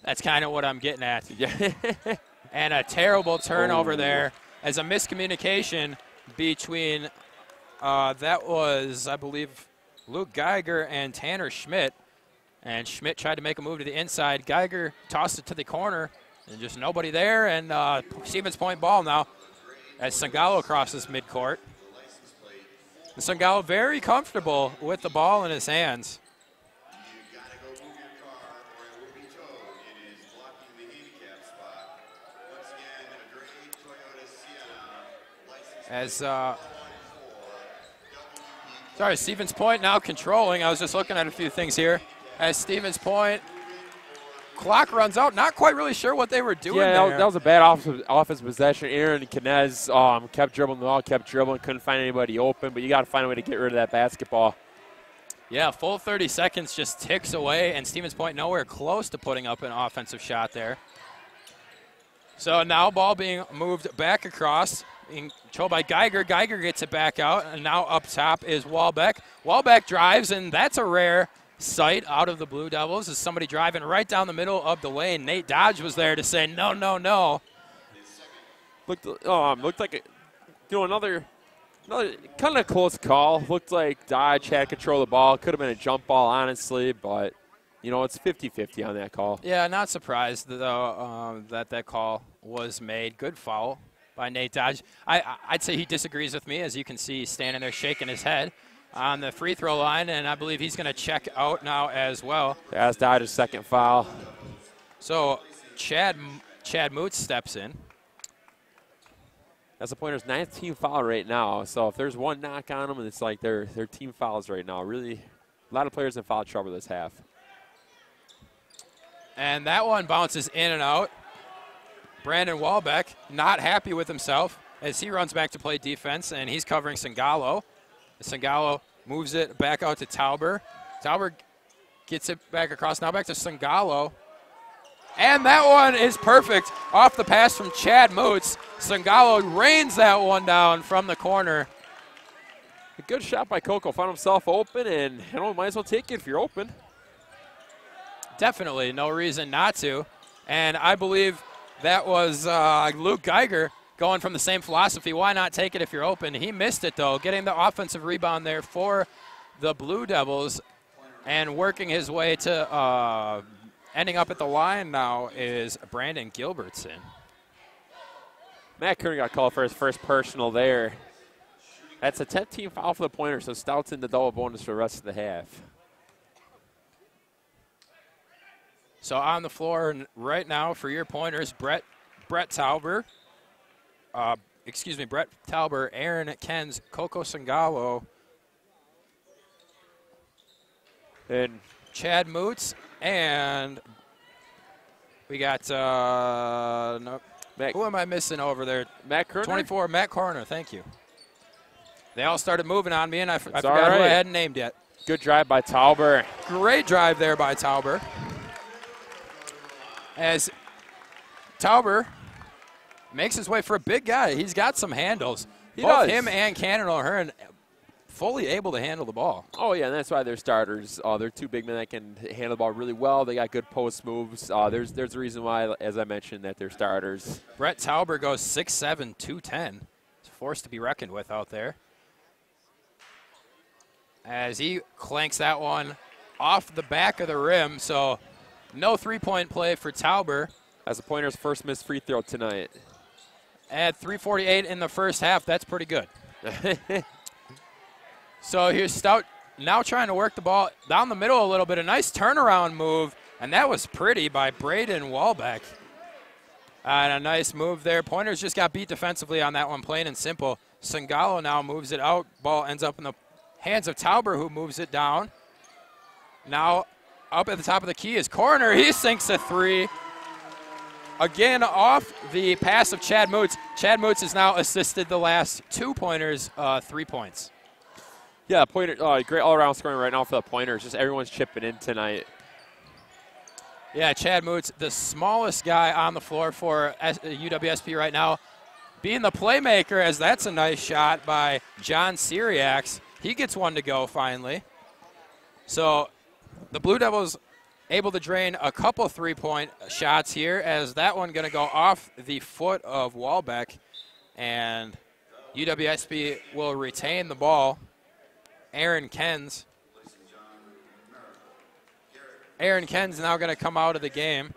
That's kind of what I'm getting at. Yeah. And a terrible turnover there as a miscommunication between, that was, I believe, Luke Geiger and Tanner Schmidt. And Schmidt tried to make a move to the inside. Geiger tossed it to the corner, and just nobody there. And Stevens Point ball now as Sangalo crosses midcourt. And Sangalo very comfortable with the ball in his hands. As Stevens Point now controlling. I was just looking at a few things here. As Stevens Point, clock runs out. Not quite really sure what they were doing there. That was a bad offensive possession. Aaron Kinez kept dribbling the ball, couldn't find anybody open, but you got to find a way to get rid of that basketball. Yeah, full 30 seconds just ticks away, and Stevens Point nowhere close to putting up an offensive shot there. So now ball being moved back across, being controlled by Geiger. Geiger gets it back out, and now up top is Walbeck. Walbeck drives, and that's a rare sight out of the Blue Devils as somebody driving right down the middle of the lane. Nate Dodge was there to say no, no, no. Looked like another kind of close call. Looked like Dodge had control of the ball. Could have been a jump ball, honestly, but it's 50-50 on that call. Yeah, not surprised though that call was made. Good foul by Nate Dodge. I'd say he disagrees with me, as you can see he's standing there shaking his head on the free throw line, and I believe he's going to check out now as well. That's Dodge's second foul. So Chad Moots steps in. That's the Pointers' 9th team foul right now. So if there's one knock on them, it's like their team fouls right now. Really, a lot of players in foul trouble this half. And that one bounces in and out. Brandon Walbeck not happy with himself as he runs back to play defense, and he's covering Sangalo. Sangalo moves it back out to Tauber. Tauber gets it back across, now back to Sangalo. And that one is perfect off the pass from Chad Moots. Sangalo rains that one down from the corner. A good shot by Coco. Found himself open, and might as well take it if you're open. Definitely, no reason not to. And I believe that was Luke Geiger going from the same philosophy. Why not take it if you're open? He missed it, though, getting the offensive rebound there for the Blue Devils and working his way to ending up at the line now is Brandon Gilbertson. Matt Kerner got called for his first personal there. That's a 10th team foul for the Pointers, so Stout's in the double bonus for the rest of the half. So on the floor right now for your Pointers, Brett Tauber, Brett Tauber, Aaron Kens, Coco Sangalo, and Chad Moots, and we got who am I missing over there? Matt Kerner? 24, Matt Corner, thank you. They all started moving on me, and I forgot who I hadn't named yet. Good drive by Tauber. Great drive there by Tauber. As Tauber makes his way for a big guy. He's got some handles. Both him and Cannon O'Hearn fully able to handle the ball. Oh, yeah, and that's why they're starters. They're two big men that can handle the ball really well. They got good post moves. There's a reason why, as I mentioned, that they're starters. Brett Tauber goes 6'7", 210. He's a force to be reckoned with out there. As he clanks that one off the back of the rim, so no three-point play for Tauber. As the Pointers' first missed free throw tonight. At 3:48 in the first half, that's pretty good. So here's Stout now trying to work the ball down the middle a little bit. A nice turnaround move, and that was pretty by Braden Walbeck. And a nice move there. Pointers just got beat defensively on that one, plain and simple. Sangalo now moves it out. Ball ends up in the hands of Tauber, who moves it down. Now up at the top of the key is Corner. He sinks a three. Again, off the pass of Chad Moots. Chad Moots has now assisted the last 2 Pointers 3 points. Yeah, Pointer, great all-around scoring right now for the Pointers. Just everyone's chipping in tonight. Yeah, Chad Moots, the smallest guy on the floor for UWSP right now, being the playmaker, as that's a nice shot by John Syriacs. He gets one to go finally. So the Blue Devils able to drain a couple 3-point shots here, as that one going to go off the foot of Walbeck, and UWSP will retain the ball. Aaron Kens now going to come out of the game.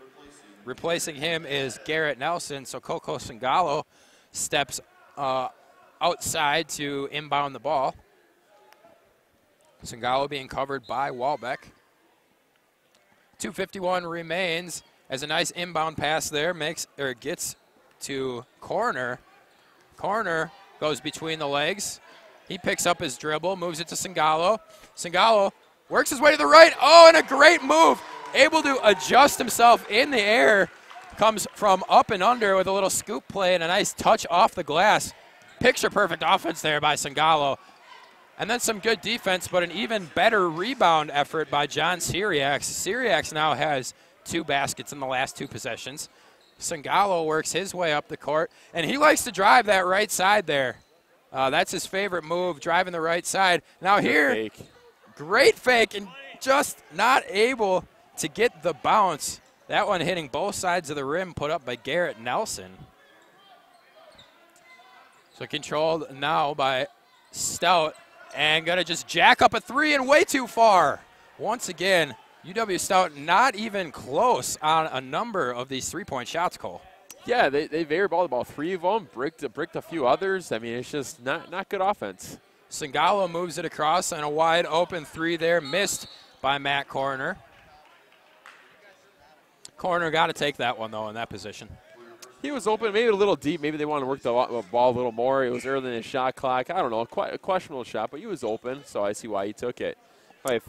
Replacing him is Garrett Nelson, so Coco Sangalo steps outside to inbound the ball. Sangalo being covered by Walbeck. 2:51 remains as a nice inbound pass there gets to Corner. Corner goes between the legs. He picks up his dribble, moves it to Sangalo. Sangalo works his way to the right. Oh, and a great move. Able to adjust himself in the air. Comes from up and under with a little scoop play and a nice touch off the glass. Picture perfect offense there by Sangalo. And then some good defense, but an even better rebound effort by John Syriacs. Syriacs now has 2 baskets in the last 2 possessions. Sangalo works his way up the court, and he likes to drive that right side there. That's his favorite move, driving the right side. Now here, great fake, and just not able to get the bounce. That one hitting both sides of the rim, put up by Garrett Nelson. So controlled now by Stout, and going to just jack up a 3 and way too far. Once again, UW-Stout not even close on a number of these 3-point shots, Cole. Yeah, they airballed about 3 of them, bricked a few others. I mean, it's just not good offense. Singalo moves it across, and a wide open 3 there, missed by Matt Coroner. Coroner got to take that one, though, in that position. He was open, maybe a little deep. Maybe they wanted to work the ball a little more. It was early in the shot clock. I don't know, quite a questionable shot, but he was open, so I see why he took it.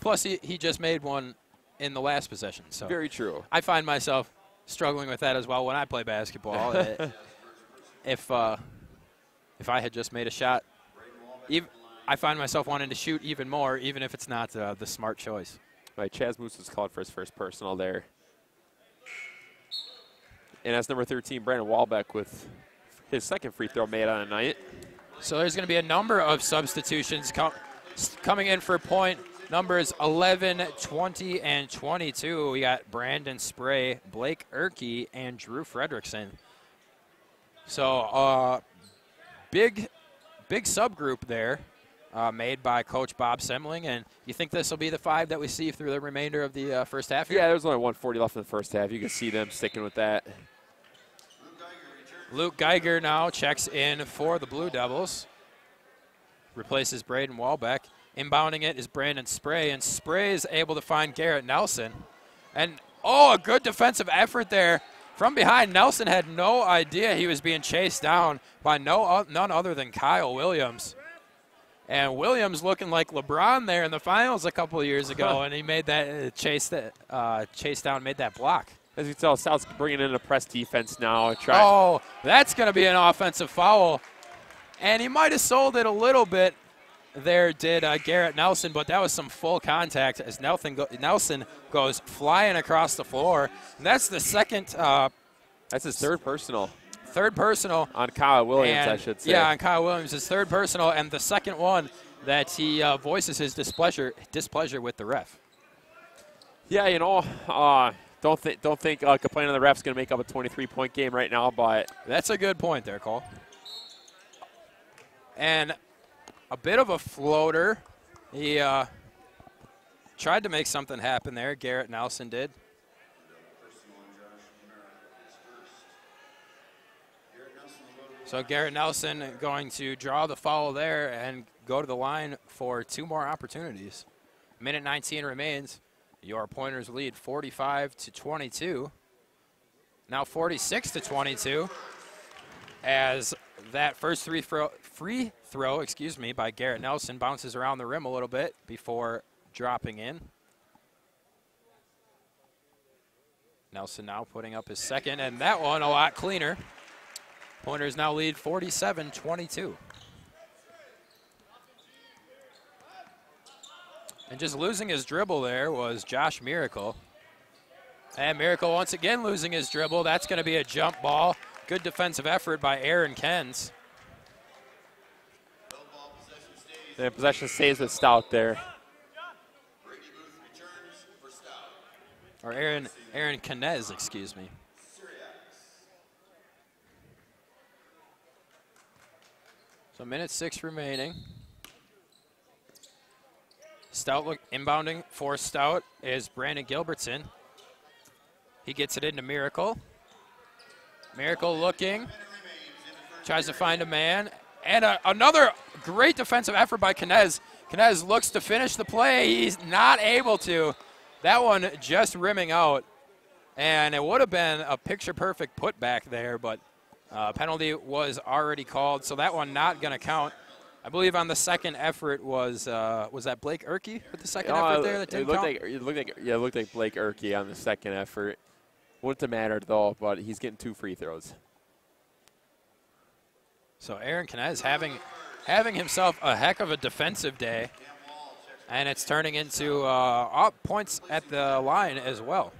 Plus, he just made one in the last possession. So very true. I find myself struggling with that as well when I play basketball. If I had just made a shot, I find myself wanting to shoot even more, even if it's not the smart choice. Right, Chaz Moose was called for his first personal there. And that's number 13, Brandon Walbeck, with his second free throw made on a night. So there's going to be a number of substitutions coming in for point numbers 11, 20, and 22. We got Brandon Spray, Blake Erkey, and Drew Fredrickson. So big subgroup there made by Coach Bob Semling. And you think this will be the 5 that we see through the remainder of the first half here? Yeah, there's only 140 left in the first half. You can see them sticking with that. Luke Geiger now checks in for the Blue Devils. Replaces Braden Walbeck. Inbounding it is Brandon Spray, and Spray is able to find Garrett Nelson. And, a good defensive effort there. From behind, Nelson had no idea he was being chased down by none other than Kyle Williams. And Williams looking like LeBron there in the finals a couple of years ago, and he made that chase down, made that block. As you can tell, Stout's bringing in a press defense now. That's going to be an offensive foul. And he might have sold it a little bit there, did Garrett Nelson, but that was some full contact as Nelson goes flying across the floor. And that's the second. That's his third personal. Third personal. On Kyle Williams, I should say. Yeah, on Kyle Williams, his third personal, and the second one that he voices his displeasure with the ref. Yeah, don't think complaining of the ref's going to make up a 23-point game right now, but that's a good point there, Cole. And a bit of a floater. He tried to make something happen there. Garrett Nelson did. So Garrett Nelson going to draw the foul there and go to the line for 2 more opportunities. Minute 19 remains. Your Pointers lead 45-22. Now 46-22 as that first free throw by Garrett Nelson bounces around the rim a little bit before dropping in. Nelson now putting up his second, and that one a lot cleaner. Pointers now lead 47-22. And just losing his dribble there was Josh Miracle. And Miracle once again losing his dribble. That's going to be a jump ball. Good defensive effort by Aaron Kens. The possession stays with Stout there. Or Aaron Kenez, excuse me. So minute 6 remaining. Stout inbounding for Stout is Brandon Gilbertson. He gets it into Miracle. Miracle looking, tries to find a man, and another great defensive effort by Kenez. Kenez looks to finish the play. He's not able to. That one just rimming out, and it would have been a picture-perfect putback there, but penalty was already called, so that one not going to count. I believe on the second effort was that Blake Erkey with the second effort there that didn't count? It looked like Blake Erkey on the second effort. Wouldn't have mattered though, but he's getting 2 free throws. So Aaron Kenez having himself a heck of a defensive day, and it's turning into points at the line as well.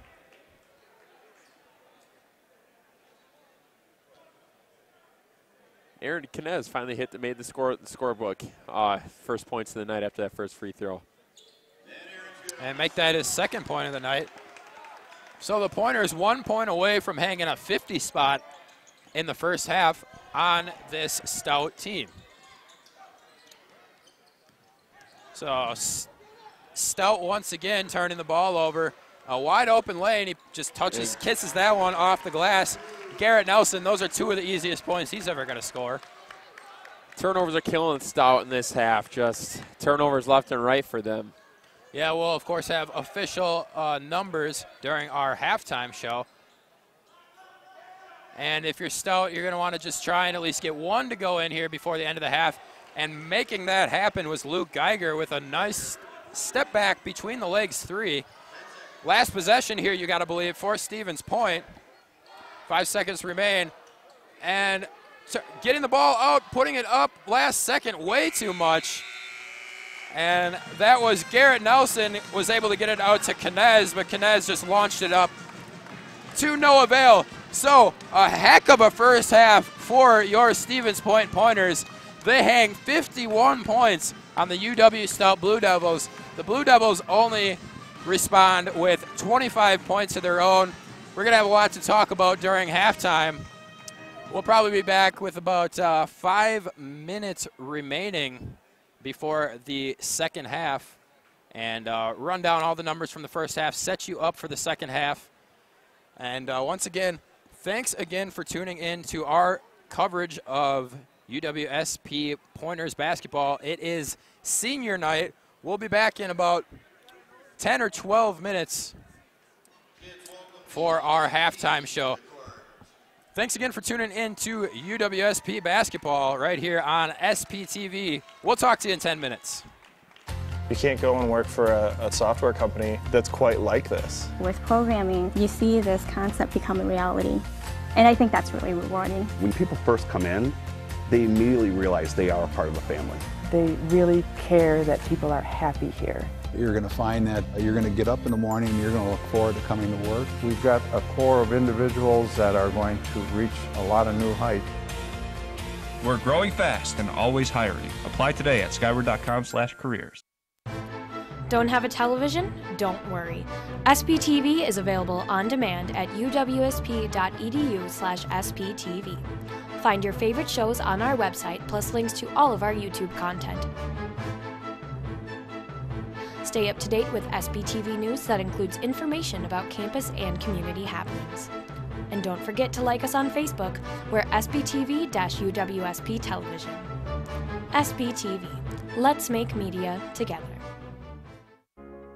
Aaron Kenez finally made the scorebook. First points of the night after that first free throw. And make that his second point of the night. So the Pointers 1 point away from hanging a 50 spot in the first half on this Stout team. So Stout once again turning the ball over. A wide open lane. He just kisses that one off the glass. Garrett Nelson. Those are two of the easiest points he's ever going to score. Turnovers are killing Stout in this half. Just turnovers left and right for them. Yeah, we'll, of course, have official numbers during our halftime show. And if you're Stout, you're going to want to just try and at least get one to go in here before the end of the half. And making that happen was Luke Geiger with a nice step back between the legs three. Last possession here, you got to believe, for Stevens Point. 5 seconds remain. And getting the ball out, putting it up last second, way too much. And that was Garrett Nelson was able to get it out to Knez, but Knez just launched it up to no avail. So a heck of a first half for your Stevens Point Pointers. They hang 51 points on the UW-Stout Blue Devils. The Blue Devils only respond with 25 points of their own. We're going to have a lot to talk about during halftime. We'll probably be back with about 5 minutes remaining before the second half and run down all the numbers from the first half, set you up for the second half. And once again, thanks again for tuning in to our coverage of UWSP Pointers basketball. It is senior night. We'll be back in about 10 or 12 minutes for our halftime show. Thanks again for tuning in to UWSP basketball right here on SPTV. We'll talk to you in 10 minutes. You can't go and work for a software company that's quite like this. With programming, you see this concept become a reality. And I think that's really rewarding. When people first come in, they immediately realize they are a part of a family. They really care that people are happy here. You're going to find that you're going to get up in the morning and you're going to look forward to coming to work. We've got a core of individuals that are going to reach a lot of new heights. We're growing fast and always hiring. Apply today at skyward.com/careers. Don't have a television? Don't worry. SPTV is available on demand at uwsp.edu/SPTV. Find your favorite shows on our website, plus links to all of our YouTube content. Stay up to date with SPTV news that includes information about campus and community happenings. And don't forget to like us on Facebook. We're SPTV-UWSP Television. SPTV. Let's make media together.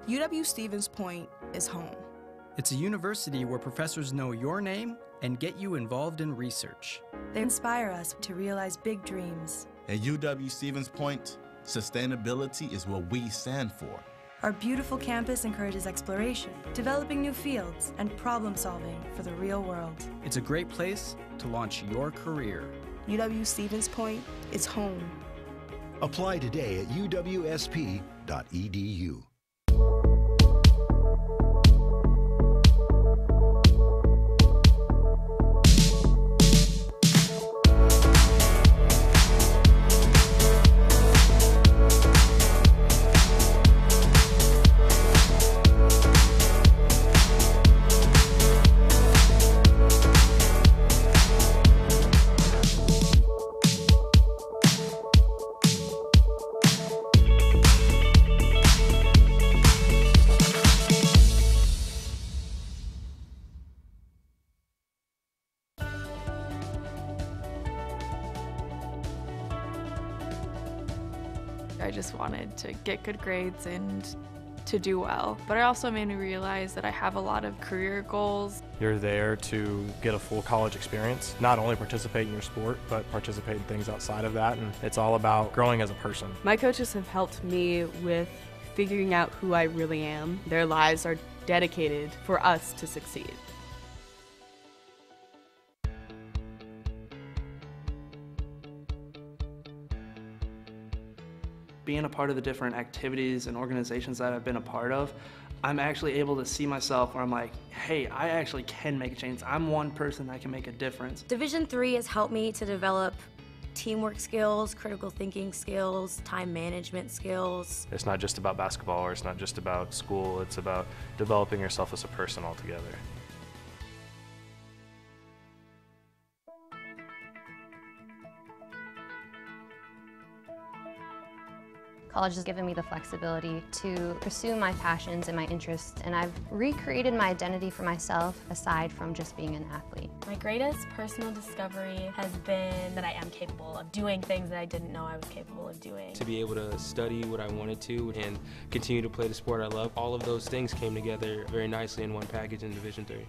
UW Stevens Point is home. It's a university where professors know your name and get you involved in research. They inspire us to realize big dreams. At UW Stevens Point, sustainability is what we stand for. Our beautiful campus encourages exploration, developing new fields, and problem solving for the real world. It's a great place to launch your career. UW Stevens Point is home. Apply today at uwsp.edu. I just wanted to get good grades and to do well. But it also made me realize that I have a lot of career goals. You're there to get a full college experience, not only participate in your sport, but participate in things outside of that. And it's all about growing as a person. My coaches have helped me with figuring out who I really am. Their lives are dedicated for us to succeed. Being a part of the different activities and organizations that I've been a part of, I'm actually able to see myself where I'm like, hey, I actually can make a change. I'm one person that can make a difference. Division III has helped me to develop teamwork skills, critical thinking skills, time management skills. It's not just about basketball, or it's not just about school, it's about developing yourself as a person altogether. College has given me the flexibility to pursue my passions and my interests, and I've recreated my identity for myself aside from just being an athlete. My greatest personal discovery has been that I am capable of doing things that I didn't know I was capable of doing. To be able to study what I wanted to and continue to play the sport I love, all of those things came together very nicely in one package in Division III.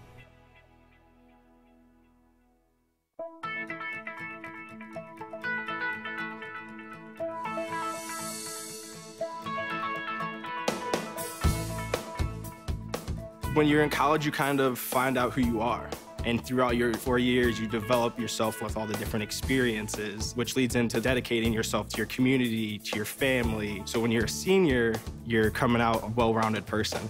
When you're in college, you kind of find out who you are. And throughout your 4 years, you develop yourself with all the different experiences, which leads into dedicating yourself to your community, to your family. So when you're a senior, you're coming out a well-rounded person.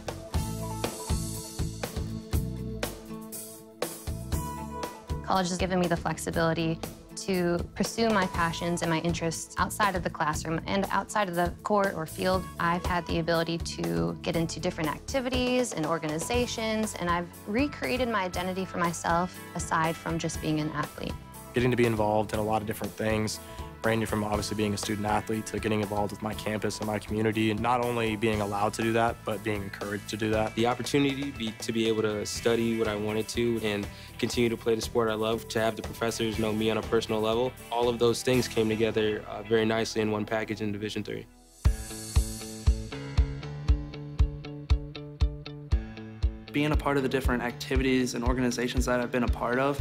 College has given me the flexibility to pursue my passions and my interests outside of the classroom and outside of the court or field. I've had the ability to get into different activities and organizations, and I've recreated my identity for myself aside from just being an athlete. Getting to be involved in a lot of different things, ranging from obviously being a student athlete to getting involved with my campus and my community, and not only being allowed to do that, but being encouraged to do that. The opportunity to be able to study what I wanted to and continue to play the sport I love, to have the professors know me on a personal level, all of those things came together very nicely in one package in Division III. Being a part of the different activities and organizations that I've been a part of,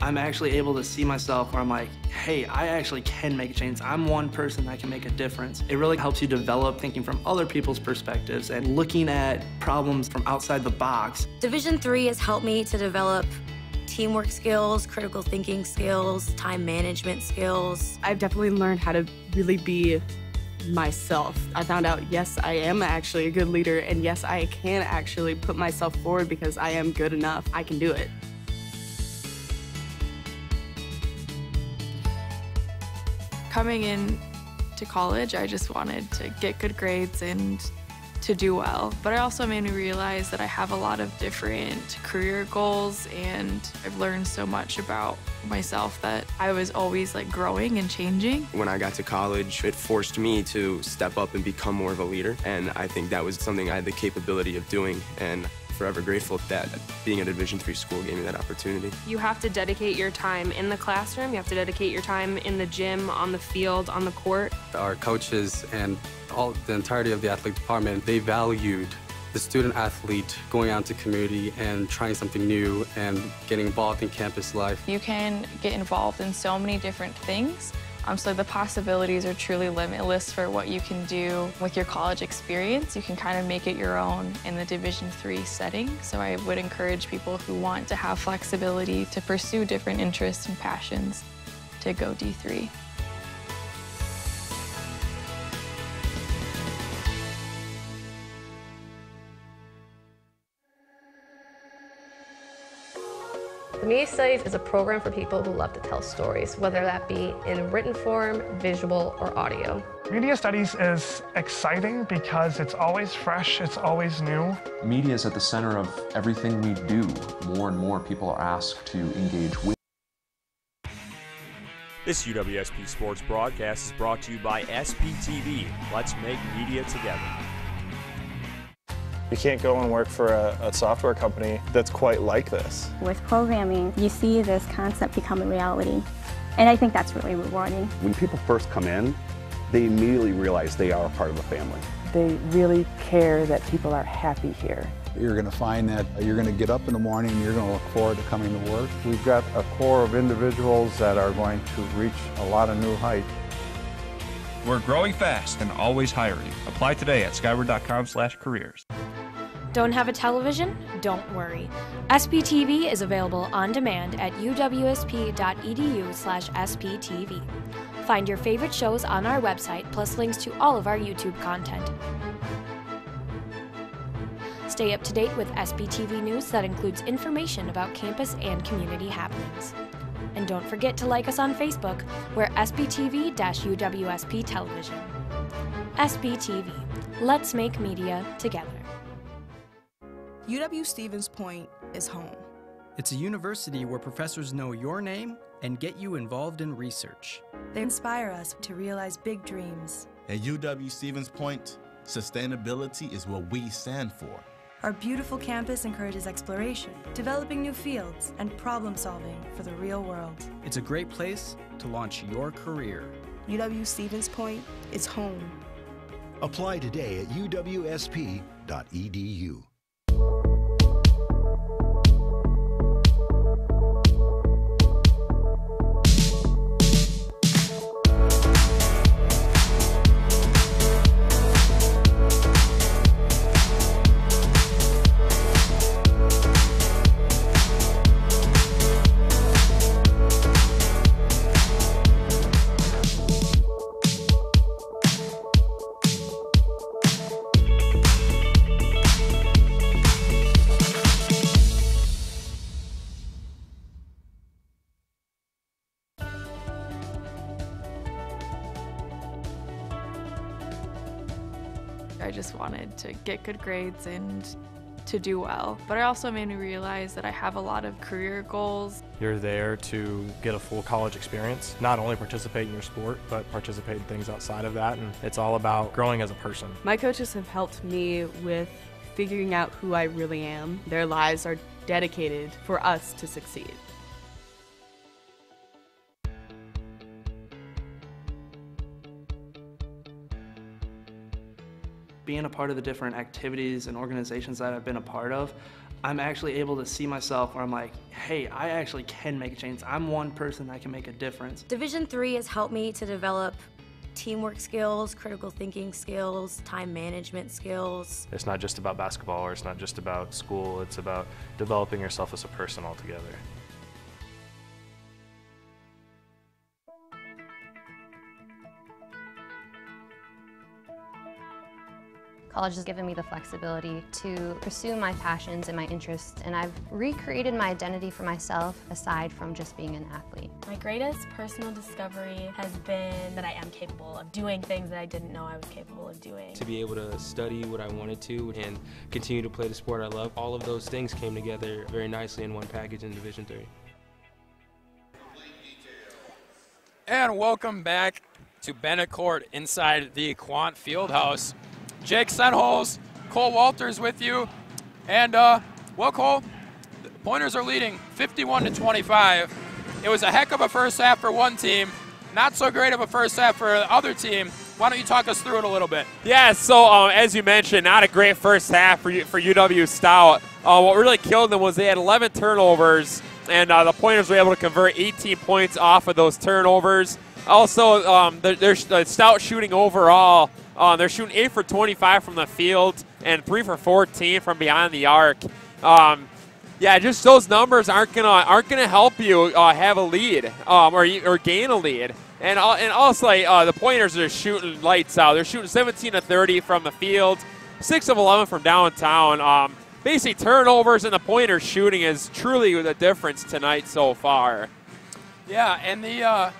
I'm actually able to see myself where I'm like, hey, I actually can make a change. I'm one person that can make a difference. It really helps you develop thinking from other people's perspectives and looking at problems from outside the box. Division III has helped me to develop teamwork skills, critical thinking skills, time management skills. I've definitely learned how to really be myself. I found out, yes, I am actually a good leader, and yes, I can actually put myself forward because I am good enough. I can do it. Coming in to college, I just wanted to get good grades and to do well. But it also made me realize that I have a lot of different career goals, and I've learned so much about myself that I was always like growing and changing. When I got to college, it forced me to step up and become more of a leader, and I think that was something I had the capability of doing, and forever grateful that being at a Division III school gave me that opportunity. You have to dedicate your time in the classroom, you have to dedicate your time in the gym, on the field, on the court. Our coaches and the entirety of the athletic department, they valued the student athlete going out to community and trying something new and getting involved in campus life. You can get involved in so many different things. So the possibilities are truly limitless for what you can do with your college experience. You can kind of make it your own in the Division III setting. So I would encourage people who want to have flexibility to pursue different interests and passions to go D3. The Media Studies is a program for people who love to tell stories, whether that be in written form, visual, or audio. Media Studies is exciting because it's always fresh, it's always new. Media is at the center of everything we do. More and more people are asked to engage with. This UWSP Sports broadcast is brought to you by SPTV. Let's make media together. You can't go and work for a software company that's quite like this. With programming, you see this concept become a reality. And I think that's really rewarding. When people first come in, they immediately realize they are a part of a family. They really care that people are happy here. You're going to find that you're going to get up in the morning and you're going to look forward to coming to work. We've got a core of individuals that are going to reach a lot of new heights. We're growing fast and always hiring. Apply today at skyward.com/careers. Don't have a television? Don't worry. SPTV is available on demand at uwsp.edu/SPTV. Find your favorite shows on our website, plus links to all of our YouTube content. Stay up to date with SPTV news that includes information about campus and community happenings. And don't forget to like us on Facebook. We're SPTV-UWSP Television. SPTV. Let's make media together. UW-Stevens Point is home. It's a university where professors know your name and get you involved in research. They inspire us to realize big dreams At UW-Stevens Point, sustainability is what we stand for. Our beautiful campus encourages exploration, developing new fields, and problem solving for the real world. It's a great place to launch your career. UW-Stevens Point is home. Apply today at uwsp.edu. I just wanted to get good grades and to do well. But it also made me realize that I have a lot of career goals. You're there to get a full college experience, not only participate in your sport, but participate in things outside of that, and it's all about growing as a person. My coaches have helped me with figuring out who I really am. Their lives are dedicated for us to succeed. Being a part of the different activities and organizations that I've been a part of, I'm actually able to see myself where I'm like, hey, I actually can make a change. I'm one person that can make a difference. Division III has helped me to develop teamwork skills, critical thinking skills, time management skills. It's not just about basketball, or it's not just about school, it's about developing yourself as a person altogether. College has given me the flexibility to pursue my passions and my interests, and I've recreated my identity for myself aside from just being an athlete. My greatest personal discovery has been that I am capable of doing things that I didn't know I was capable of doing. To be able to study what I wanted to and continue to play the sport I love, all of those things came together very nicely in one package in Division III. And welcome back to Bennett Court inside the Quant Fieldhouse. Jake Senholz, Cole Walters with you. And, well, Cole, the Pointers are leading 51-25. It was a heck of a first half for one team, not so great of a first half for the other team. Why don't you talk us through it a little bit? Yeah, so as you mentioned, not a great first half for UW-Stout. What really killed them was they had 11 turnovers, and the Pointers were able to convert 18 points off of those turnovers. Also, the Stout shooting overall, they're shooting 8 for 25 from the field and 3 for 14 from behind the arc. Yeah, just those numbers aren't gonna help you have a lead or gain a lead. And also the Pointers are shooting lights out. They're shooting 17 of 30 from the field, 6 of 11 from downtown. Basically, turnovers and the Pointers shooting is truly the difference tonight so far. Yeah, and the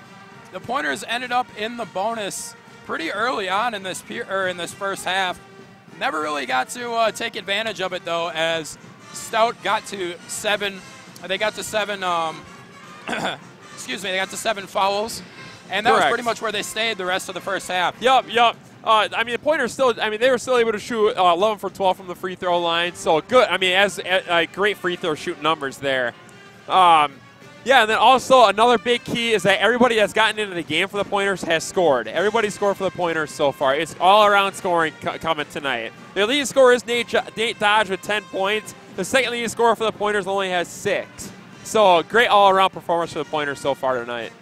Pointers ended up in the bonus pretty early on in this first half. Never really got to take advantage of it though, as Stout got to 7. They got to 7. Excuse me. They got to 7 fouls, and that was pretty much where they stayed the rest of the first half. Yep. I mean, the Pointers still. I mean, they were still able to shoot 11 for 12 from the free throw line. So good. I mean, as great free throw shooting numbers there. Yeah, and then also another big key is that everybody that's gotten into the game for the Pointers has scored. Everybody scored for the Pointers so far. It's all-around scoring coming tonight. The leading scorer is Nate Dodge with 10 points. The second leading scorer for the Pointers only has 6. So great all-around performance for the Pointers so far tonight.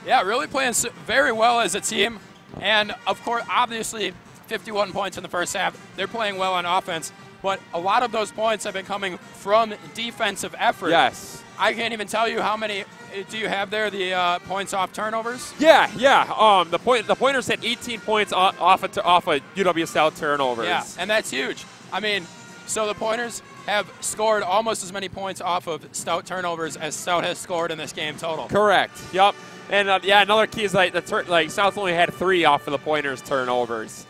Yeah, really playing very well as a team. And, of course, obviously, 51 points in the first half. They're playing well on offense. But a lot of those points have been coming from defensive effort. Yes. I can't even tell you how many do you have there, the points off turnovers? Yeah. The Pointers had 18 points off of UW-Stout turnovers. Yeah, and that's huge. I mean, so the Pointers have scored almost as many points off of Stout turnovers as Stout has scored in this game total. Correct. Yep. And another key is South only had 3 off of the Pointers turnovers.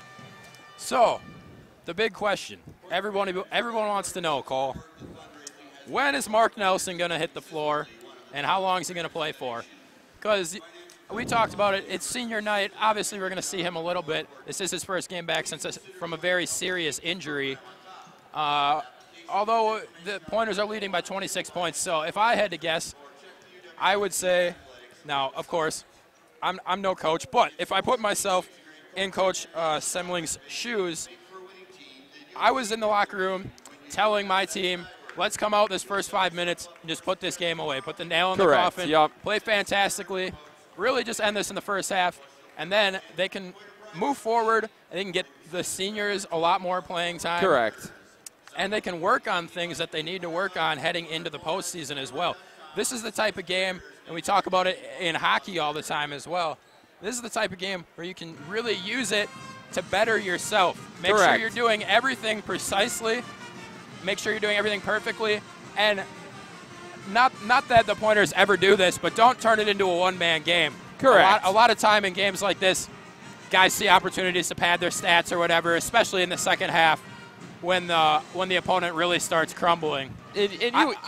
So, the big question everyone wants to know, Cole. When is Mark Nelson going to hit the floor, and how long is he going to play for? Because we talked about it. It's senior night. Obviously, we're going to see him a little bit. This is his first game back from a very serious injury. Although the Pointers are leading by 26 points, so if I had to guess, I would say, now, of course, I'm no coach, but if I put myself in Coach Semling's shoes, I was in the locker room telling my team, let's come out this first 5 minutes and just put this game away. Put the nail in the coffin. Yep. Play fantastically. Really just end this in the first half. And then they can move forward. And they can get the seniors a lot more playing time. Correct. And they can work on things that they need to work on heading into the postseason as well. This is the type of game, and we talk about it in hockey all the time as well. This is the type of game where you can really use it to better yourself. Make sure you're doing everything precisely. Make sure you're doing everything perfectly. And not that the Pointers ever do this, but don't turn it into a one-man game. Correct. A lot of time in games like this, guys see opportunities to pad their stats or whatever, especially in the second half when the opponent really starts crumbling. And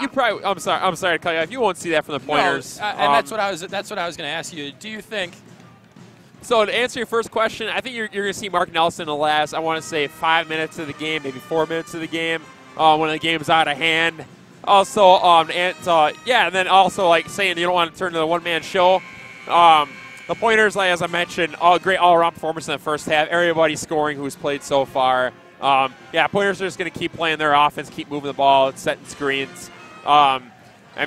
you probably, I'm sorry to cut you off. You won't see that from the Pointers. No, and that's what I was going to ask you. Do you think? So to answer your first question, I think you're going to see Mark Nelson in the last, I want to say, 5 minutes of the game, maybe 4 minutes of the game, when the game's out of hand. Also, and then also like saying you don't want to turn to the one-man show. The Pointers, like, as I mentioned, great all-around performance in the first half. Everybody scoring who's played so far. Pointers are just going to keep playing their offense, keep moving the ball, setting screens. I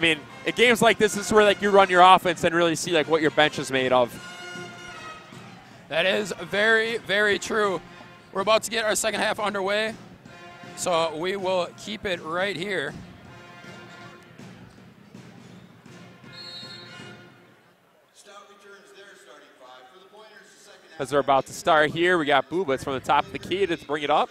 mean, in games like this is where like you run your offense and really see like what your bench is made of. That is very, very true. We're about to get our second half underway, so we will keep it right here. As they're about to start here, we got Bublitz from the top of the key to bring it up.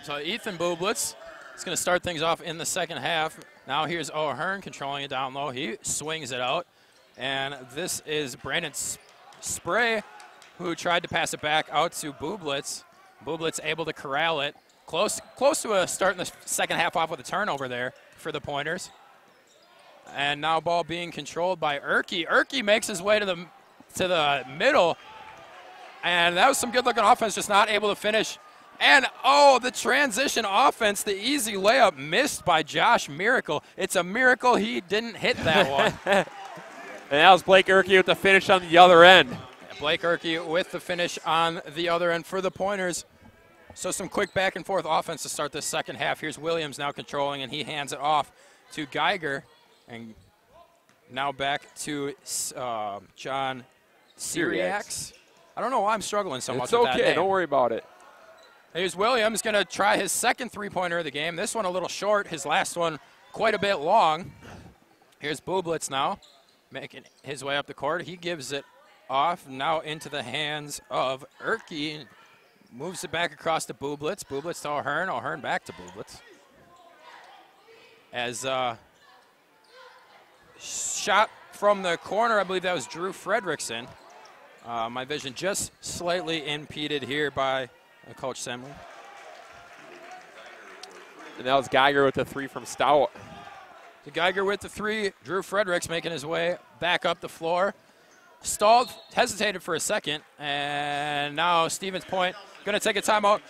So Ethan Bublitz is going to start things off in the second half. Now here's O'Hearn controlling it down low. He swings it out. And this is Brandon Spray, who tried to pass it back out to Bublitz. Bublitz able to corral it. Close to a start in the second half off with a turnover there for the Pointers. And now ball being controlled by Erke. Erke makes his way to the middle. And that was some good-looking offense, just not able to finish. And, the transition offense, the easy layup missed by Josh Miracle. It's a miracle he didn't hit that one. And that was Blake Erke with the finish on the other end. Blake Erke with the finish on the other end for the Pointers. So some quick back-and-forth offense to start the second half. Here's Williams now controlling, and he hands it off to Geiger. And now back to John Siriax. I don't know why I'm struggling so much with that name. It's okay. Don't worry about it. Here's Williams going to try his second three-pointer of the game. This one a little short. His last one quite a bit long. Here's Bublitz now making his way up the court. He gives it off now into the hands of Erke. Moves it back across to Bublitz. Bublitz to O'Hearn. O'Hearn back to Bublitz. As shot from the corner, I believe that was Drew Fredrickson. My vision just slightly impeded here by Coach Semling. And that was Geiger with the three from Stout. The Geiger with the three. Drew Fredericks making his way back up the floor. Stalled, hesitated for a second, and now Stevens Point going to take a timeout.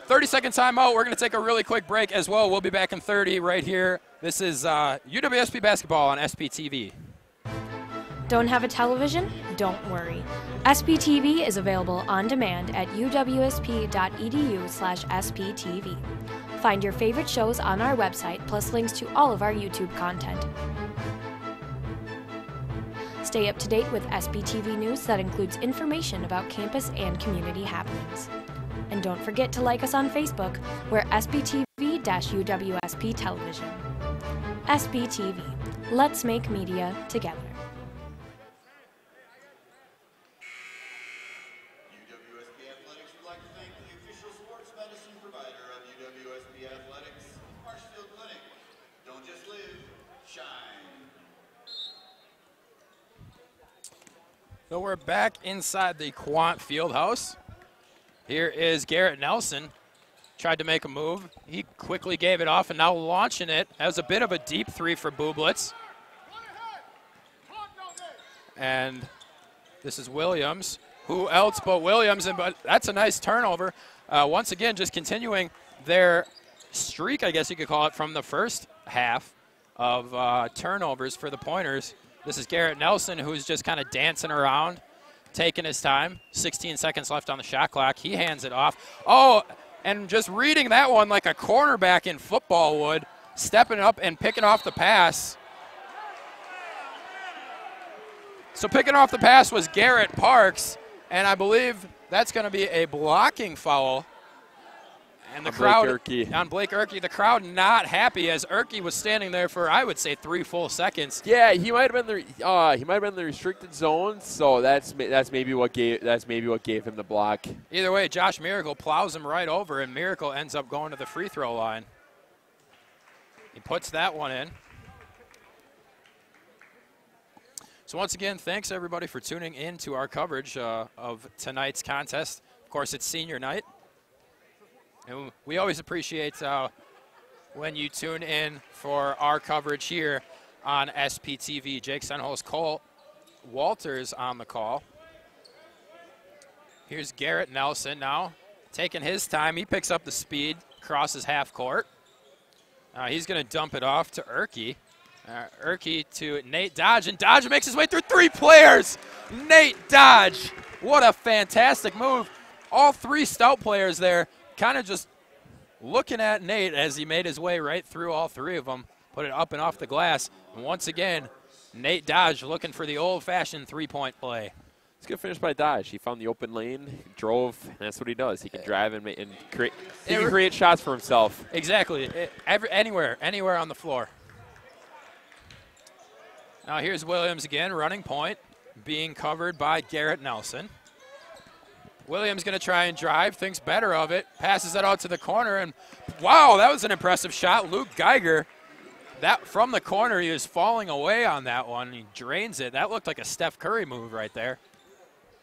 30-second timeout. We're going to take a really quick break as well. We'll be back in 30 right here. This is UWSP basketball on SPTV. Don't have a television? Don't worry. SPTV is available on demand at uwsp.edu/SPTV. Find your favorite shows on our website, plus links to all of our YouTube content. Stay up to date with SPTV news that includes information about campus and community happenings. And don't forget to like us on Facebook. We're SPTV-UWSP Television. SPTV. Let's make media together. So we're back inside the Quant Fieldhouse. Here is Garrett Nelson. Tried to make a move. He quickly gave it off and now launching it. That was a bit of a deep three for Bublitz. And This is Williams. Who else but Williams? But that's a nice turnover. Once again, just continuing their streak, I guess you could call it, from the first half of turnovers for the Pointers. This is Garrett Nelson, who's just kind of dancing around, taking his time. 16 seconds left on the shot clock. He hands it off. Oh, and just reading that one like a cornerback in football would, stepping up and picking off the pass. So picking off the pass was Garrett Parks, and I believe that's going to be a blocking foul. And the crowd on Blake Erkey, the crowd not happy as Erkey was standing there for, I would say, 3 full seconds. Yeah, he might have been in the restricted zone, so that's maybe what gave him the block. Either way, Josh Miracle plows him right over, and Miracle ends up going to the free throw line. He puts that one in. So once again, thanks everybody for tuning in to our coverage of tonight's contest. Of course, it's senior night. And we always appreciate when you tune in for our coverage here on SPTV. Jake Senholz, Cole Walters on the call. Here's Garrett Nelson now taking his time. He picks up the speed, crosses half court. He's going to dump it off to Erkey. Erkey to Nate Dodge, and Dodge makes his way through 3 players. Nate Dodge, what a fantastic move. All 3 Stout players there kind of just looking at Nate as he made his way right through all 3 of them, put it up and off the glass. And once again, Nate Dodge looking for the old-fashioned 3-point play. It's a good finish by Dodge. He found the open lane, drove, and that's what he does. He can drive and create. He can create shots for himself. Exactly. Anywhere on the floor. Now here's Williams again, running point, being covered by Garrett Nelson. Williams going to try and drive, thinks better of it, passes it out to the corner, and wow, that was an impressive shot. Luke Geiger, that from the corner, he was falling away on that one. He drains it. That looked like a Steph Curry move right there.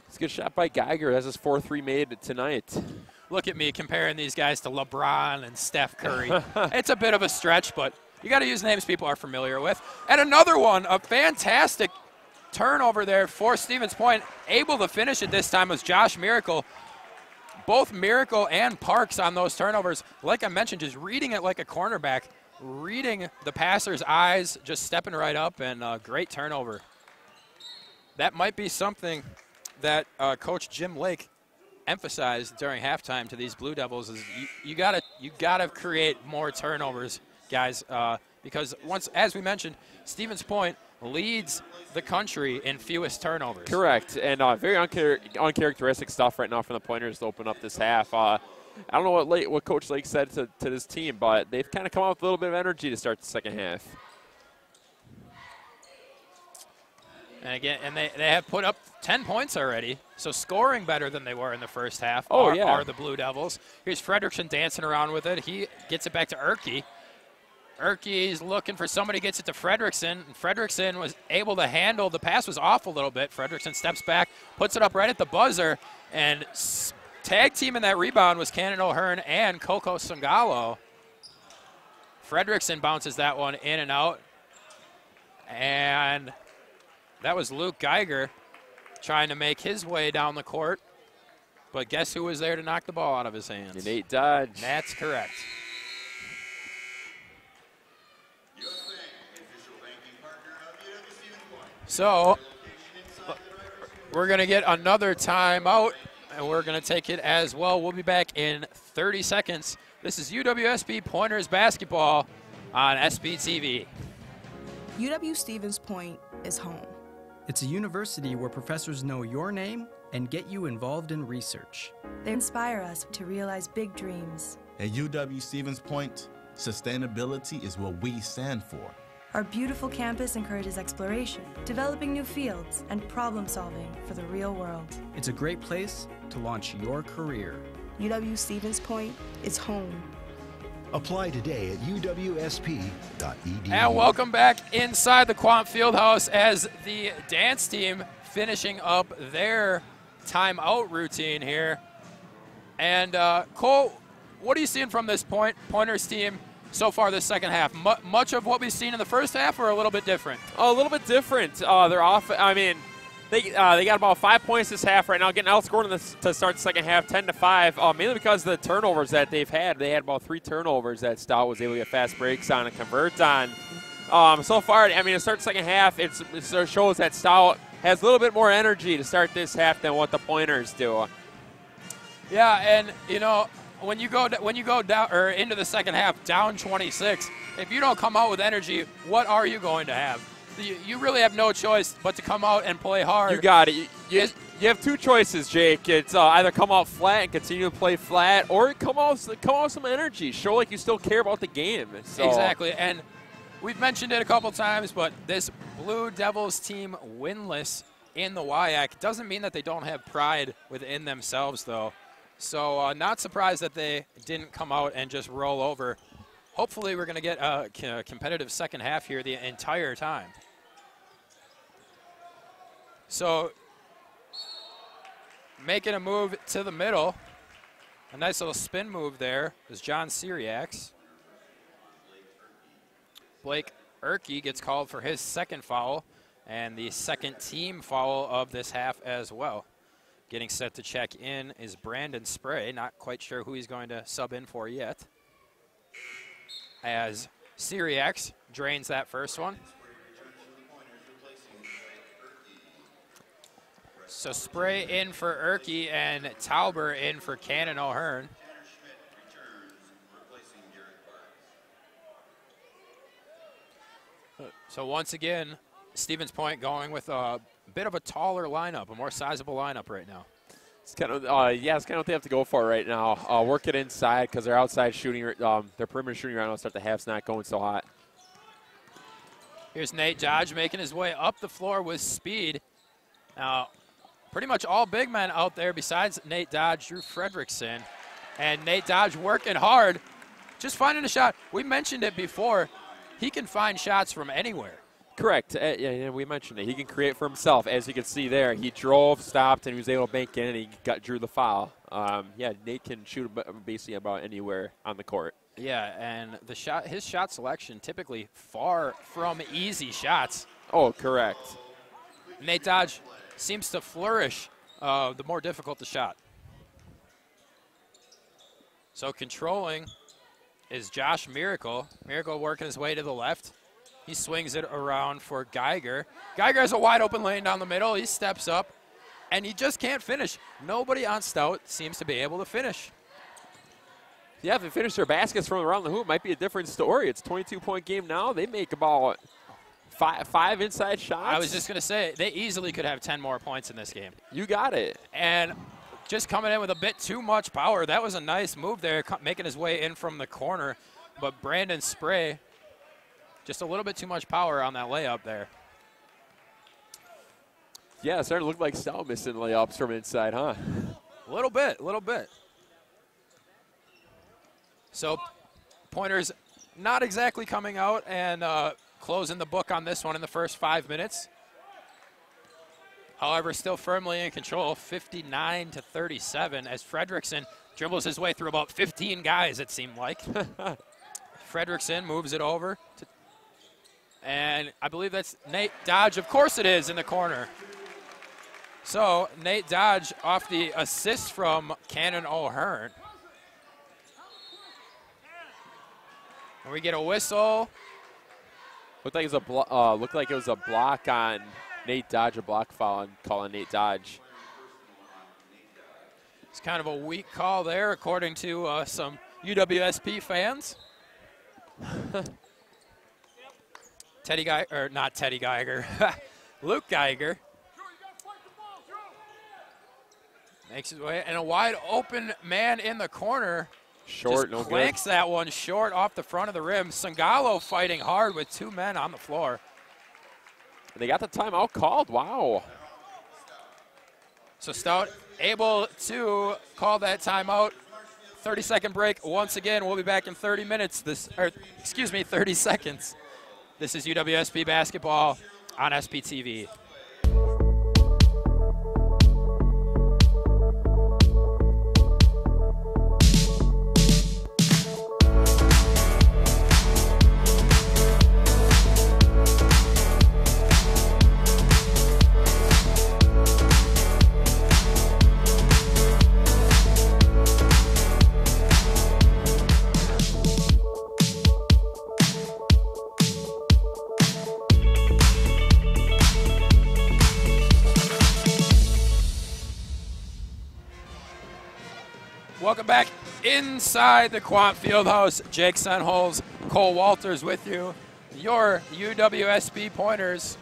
It's a good shot by Geiger. That's his 4-3 made tonight. Look at me comparing these guys to LeBron and Steph Curry. It's a bit of a stretch, but you got to use names people are familiar with. And another one, a fantastic turnover there for Stevens Point. Able to finish it this time was Josh Miracle. Both Miracle and Parks on those turnovers. Like I mentioned, just reading it like a cornerback, reading the passer's eyes, just stepping right up, and a great turnover. That might be something that Coach Jim Lake emphasized during halftime to these Blue Devils is you gotta create more turnovers, guys, because as we mentioned, Stevens Point leads the country in fewest turnovers. Correct, and very uncharacteristic stuff right now from the Pointers to open up this half. I don't know what Coach Lake said to this team, but they've kind of come out with a little bit of energy to start the second half. And again, they have put up 10 points already, so scoring better than they were in the first half are the Blue Devils. Here's Fredrickson dancing around with it. He gets it back to Erkey. Erkey's looking for somebody, gets it to Fredrickson. And Fredrickson was able to handle. The pass was off a little bit. Fredrickson steps back, puts it up right at the buzzer, and tag team in that rebound was Cannon O'Hearn and Coco Sangalo. Fredrickson bounces that one in and out. And that was Luke Geiger trying to make his way down the court. But guess who was there to knock the ball out of his hands? Nate Dodge. That's correct. So we're going to get another timeout, and we're going to take it as well. We'll be back in 30 seconds. This is UWSP Pointers basketball on SPTV. UW-Stevens Point is home. It's a university where professors know your name and get you involved in research. They inspire us to realize big dreams. At UW-Stevens Point, sustainability is what we stand for. Our beautiful campus encourages exploration, developing new fields, and problem solving for the real world. It's a great place to launch your career. UW-Stevens Point is home. Apply today at uwsp.edu. And welcome back inside the Quant Fieldhouse as the dance team finishing up their timeout routine here. And Cole, what are you seeing from this Pointers team so far this second half? Much of what we've seen in the first half, or a little bit different? A little bit different. They're off. I mean, They got about 5 points this half right now, getting outscored to start the second half, 10-5, mainly because of the turnovers that they've had. They had about 3 turnovers that Stout was able to get fast breaks on and convert on. So far, I mean, to start the second half, it shows that Stout has a little bit more energy to start this half than what the Pointers do. Yeah, and you know, when you go down or into the second half down 26, if you don't come out with energy, what are you going to have? You really have no choice but to come out and play hard. You got it. You have 2 choices, Jake. It's either come out flat and continue to play flat, or come out with some energy. Show like you still care about the game. So. Exactly, and we've mentioned it a couple times, but this Blue Devils team winless in the WIAC doesn't mean that they don't have pride within themselves, though. So not surprised that they didn't come out and just roll over. Hopefully we're going to get a competitive second half here the entire time. So making a move to the middle. A nice little spin move there is John Syriacs. Blake Erkey gets called for his second foul and the second team foul of this half as well. Getting set to check in is Brandon Spray. Not quite sure who he's going to sub in for yet. As Syriacs drains that first one. So Spray in for Erkey and Tauber in for Cannon O'Hearn. So once again, Stevens Point going with a bit of a taller lineup, a more sizable lineup right now. It's kind of it's kind of what they have to go for right now. Work it inside because their outside shooting, their perimeter shooting right now start the half's not going so hot. Here's Nate Dodge making his way up the floor with speed. Now, pretty much all big men out there besides Nate Dodge, Drew Fredrickson. And Nate Dodge working hard, just finding a shot. We mentioned it before. He can find shots from anywhere. Correct. Yeah, we mentioned it. He can create for himself. As you can see there, he drove, stopped, and he was able to bank in, and he drew the foul. Nate can shoot basically about anywhere on the court. Yeah, and his shot selection typically far from easy shots. Oh, correct. Nate Dodge seems to flourish the more difficult the shot. So controlling is Josh Miracle. Miracle working his way to the left. He swings it around for Geiger. Geiger has a wide open lane down the middle. He steps up, and he just can't finish. Nobody on Stout seems to be able to finish. Yeah, if they finish their baskets from around the hoop, might be a different story. It's a 22-point game now. They make about five inside shots. I was just going to say, they easily could have 10 more points in this game. You got it. And just coming in with a bit too much power. That was a nice move there, making his way in from the corner. But Brandon Spray, just a little bit too much power on that layup there. Yeah, it started to look like Stout missing layups from inside, huh? A little bit. So Pointers not exactly coming out and closing the book on this one in the first 5 minutes. However, still firmly in control, 59-37, as Fredrickson dribbles his way through about 15 guys, it seemed like. Fredrickson moves it over. And I believe that's Nate Dodge. Of course it is, in the corner. So Nate Dodge off the assist from Cannon O'Hearn. And we get a whistle. Looked like it was a block on Nate Dodge, a block foul, and calling Nate Dodge. It's kind of a weak call there, according to some UWSP fans. Luke Geiger makes his way, and a wide open man in the corner. Short, no good. Clanks that one short off the front of the rim. Sangalo fighting hard with 2 men on the floor. They got the timeout called. Wow. So Stout able to call that timeout. 30-second break once again. We'll be back in 30 minutes. 30 seconds. This is UWSP basketball on SPTV. Welcome back inside the Quant Fieldhouse. Jake Senholz, Cole Walters with you. Your UWSP Pointers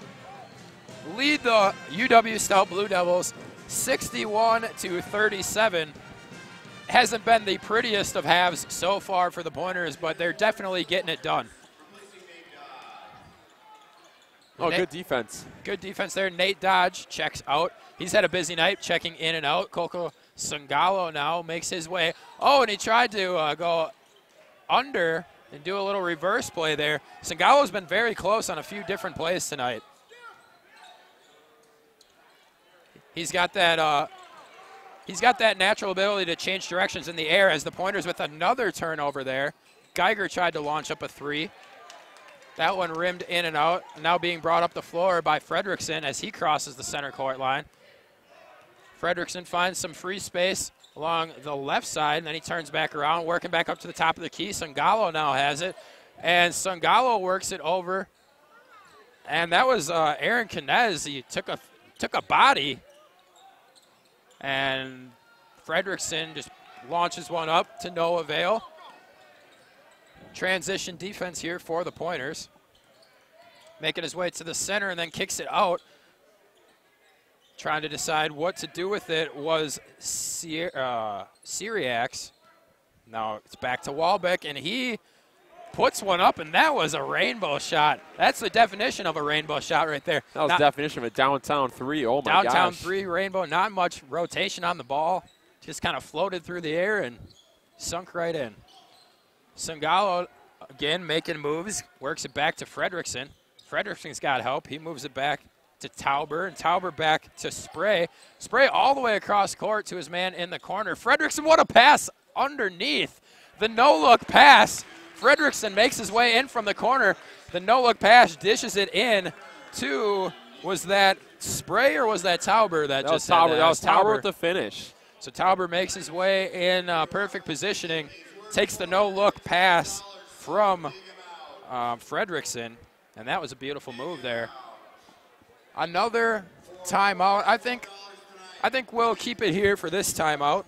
lead the UW-Stout Blue Devils 61-37. Hasn't been the prettiest of halves so far for the Pointers, but they're definitely getting it done. Oh, good defense. Good defense there. Nate Dodge checks out. He's had a busy night checking in and out. Coco Sungalo now makes his way. Oh, and he tried to go under and do a little reverse play there. Sungalo's been very close on a few different plays tonight. He's got that natural ability to change directions in the air as the Pointers with another turnover there. Geiger tried to launch up a three. That one rimmed in and out, now being brought up the floor by Fredrickson as he crosses the center court line. Fredrickson finds some free space along the left side, and then he turns back around, working back up to the top of the key. Sungalo now has it, and Sungalo works it over. And that was Aaron Kinez. He took a body, and Fredrickson just launches one up to no avail. Transition defense here for the Pointers. Making his way to the center and then kicks it out. Trying to decide what to do with it was Syriacs. Now it's back to Walbeck, and he puts one up, and that was a rainbow shot. That's the definition of a rainbow shot right there. That was the definition of a downtown three. Oh, my gosh. Downtown three rainbow. Not much rotation on the ball. Just kind of floated through the air and sunk right in. Sungalo, again, making moves, works it back to Fredrickson. Fredrickson's got help. He moves it back to Tauber, and Tauber back to Spray. Spray all the way across court to his man in the corner. Fredrickson, what a pass underneath. The no-look pass. Fredrickson makes his way in from the corner. The no-look pass dishes it in to, was that Spray or was that Tauber that just Tauber? That was Tauber with the finish. So Tauber makes his way in perfect positioning. Takes the no-look pass from Fredrickson, and that was a beautiful move there. Another timeout. I think we'll keep it here for this timeout.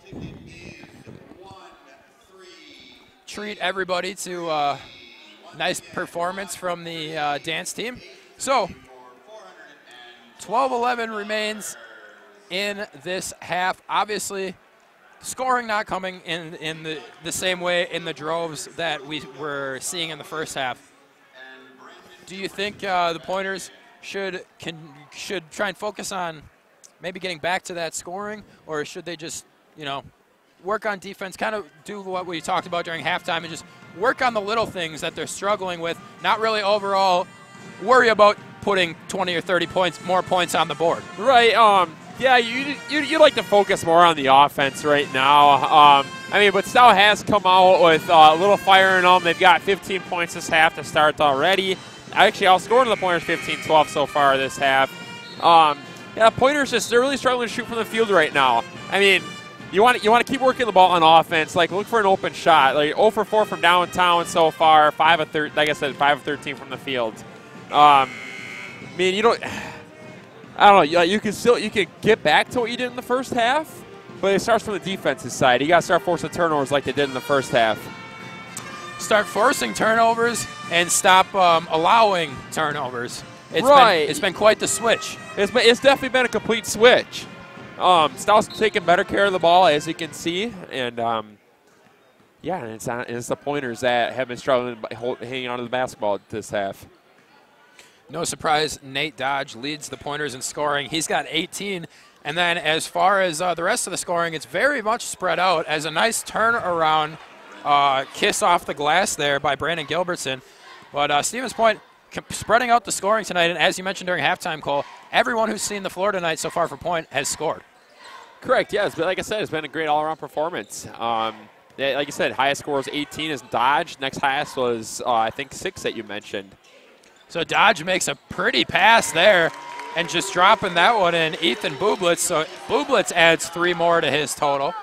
Treat everybody to a nice performance from the dance team. So 12-11 remains in this half. Obviously, scoring not coming in the same way in the droves that we were seeing in the first half. Do you think the Pointers should try and focus on maybe getting back to that scoring, or should they just, work on defense, kind of do what we talked about during halftime and just work on the little things that they're struggling with, not really overall worry about putting 20 or 30 more points on the board? Right. Yeah, you like to focus more on the offense right now. But Stout has come out with a little fire in them. They've got 15 points this half to start already. Actually, outscoring the Pointers 15-12 so far this half. The Pointers they're really struggling to shoot from the field right now. You want to keep working the ball on offense. Like, look for an open shot. Like 0 for 4 from downtown so far. 5 of 13. Like I said, 5 of 13 from the field. You don't. I don't know. You can get back to what you did in the first half, but it starts from the defensive side. You got to start forcing turnovers like they did in the first half. Start forcing turnovers and stop allowing turnovers. It's been quite the switch. It's definitely been a complete switch. Stout's taking better care of the ball, as you can see, and it's the Pointers that have been struggling hanging on to the basketball this half. No surprise, Nate Dodge leads the Pointers in scoring. He's got 18. And then as far as the rest of the scoring, it's very much spread out as a nice turnaround kiss off the glass there by Brandon Gilbertson. But Stevens Point spreading out the scoring tonight. And as you mentioned during halftime, Cole, everyone who's seen the floor tonight so far for Point has scored. Correct, yes. But like I said, it's been a great all-around performance. Like you said, highest score was 18 is Dodge. Next highest was, 6 that you mentioned. So Dodge makes a pretty pass there and just dropping that one in. Ethan Bublitz. So Bublitz adds 3 more to his total.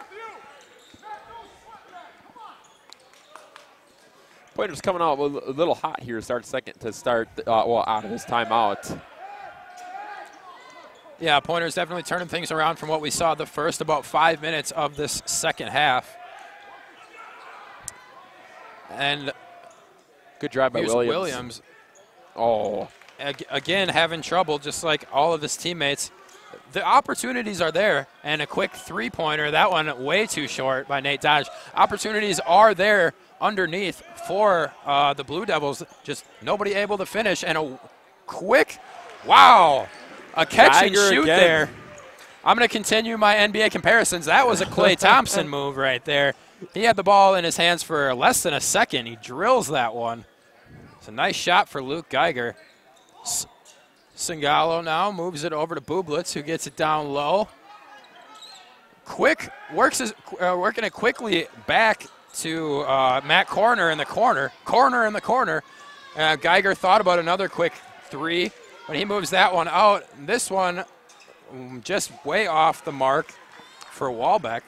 Pointers coming out a little hot here to start out of this timeout. Yeah, Pointers definitely turning things around from what we saw the first about 5 minutes of this second half. And good drive by here's Williams. Oh. Again, having trouble, just like all of his teammates. The opportunities are there, and a quick three-pointer. That one way too short by Nate Dodge. Opportunities are there underneath for the Blue Devils. Just nobody able to finish, and a quick, wow, a catch Geiger and shoot again. there. I'm going to continue my NBA comparisons. That was a Klay Thompson move right there. He had the ball in his hands for less than a second. He drills that one. It's a nice shot for Luke Geiger. Singalo now moves it over to Bublitz, who gets it down low. Working it quickly back to Matt Corner in the corner. Geiger thought about another quick three, but he moves that one out. This one just way off the mark for Wahlbeck.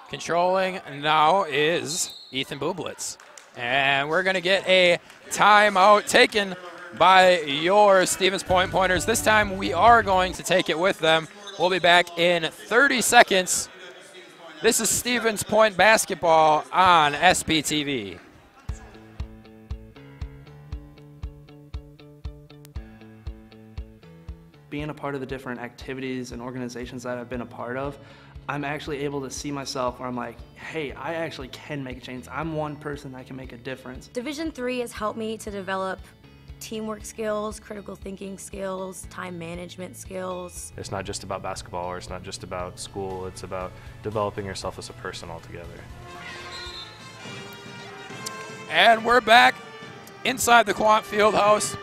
Controlling now is Ethan Bublitz. And we're going to get a timeout taken by your Stevens Point Pointers. This time we are going to take it with them. We'll be back in 30 seconds. This is Stevens Point basketball on SPTV. Being a part of the different activities and organizations that I've been a part of, I'm actually able to see myself where I'm like, hey, I actually can make a change. I'm one person that can make a difference. Division III has helped me to develop teamwork skills, critical thinking skills, time management skills. It's not just about basketball, or it's not just about school. It's about developing yourself as a person altogether. And we're back inside the Quant Fieldhouse.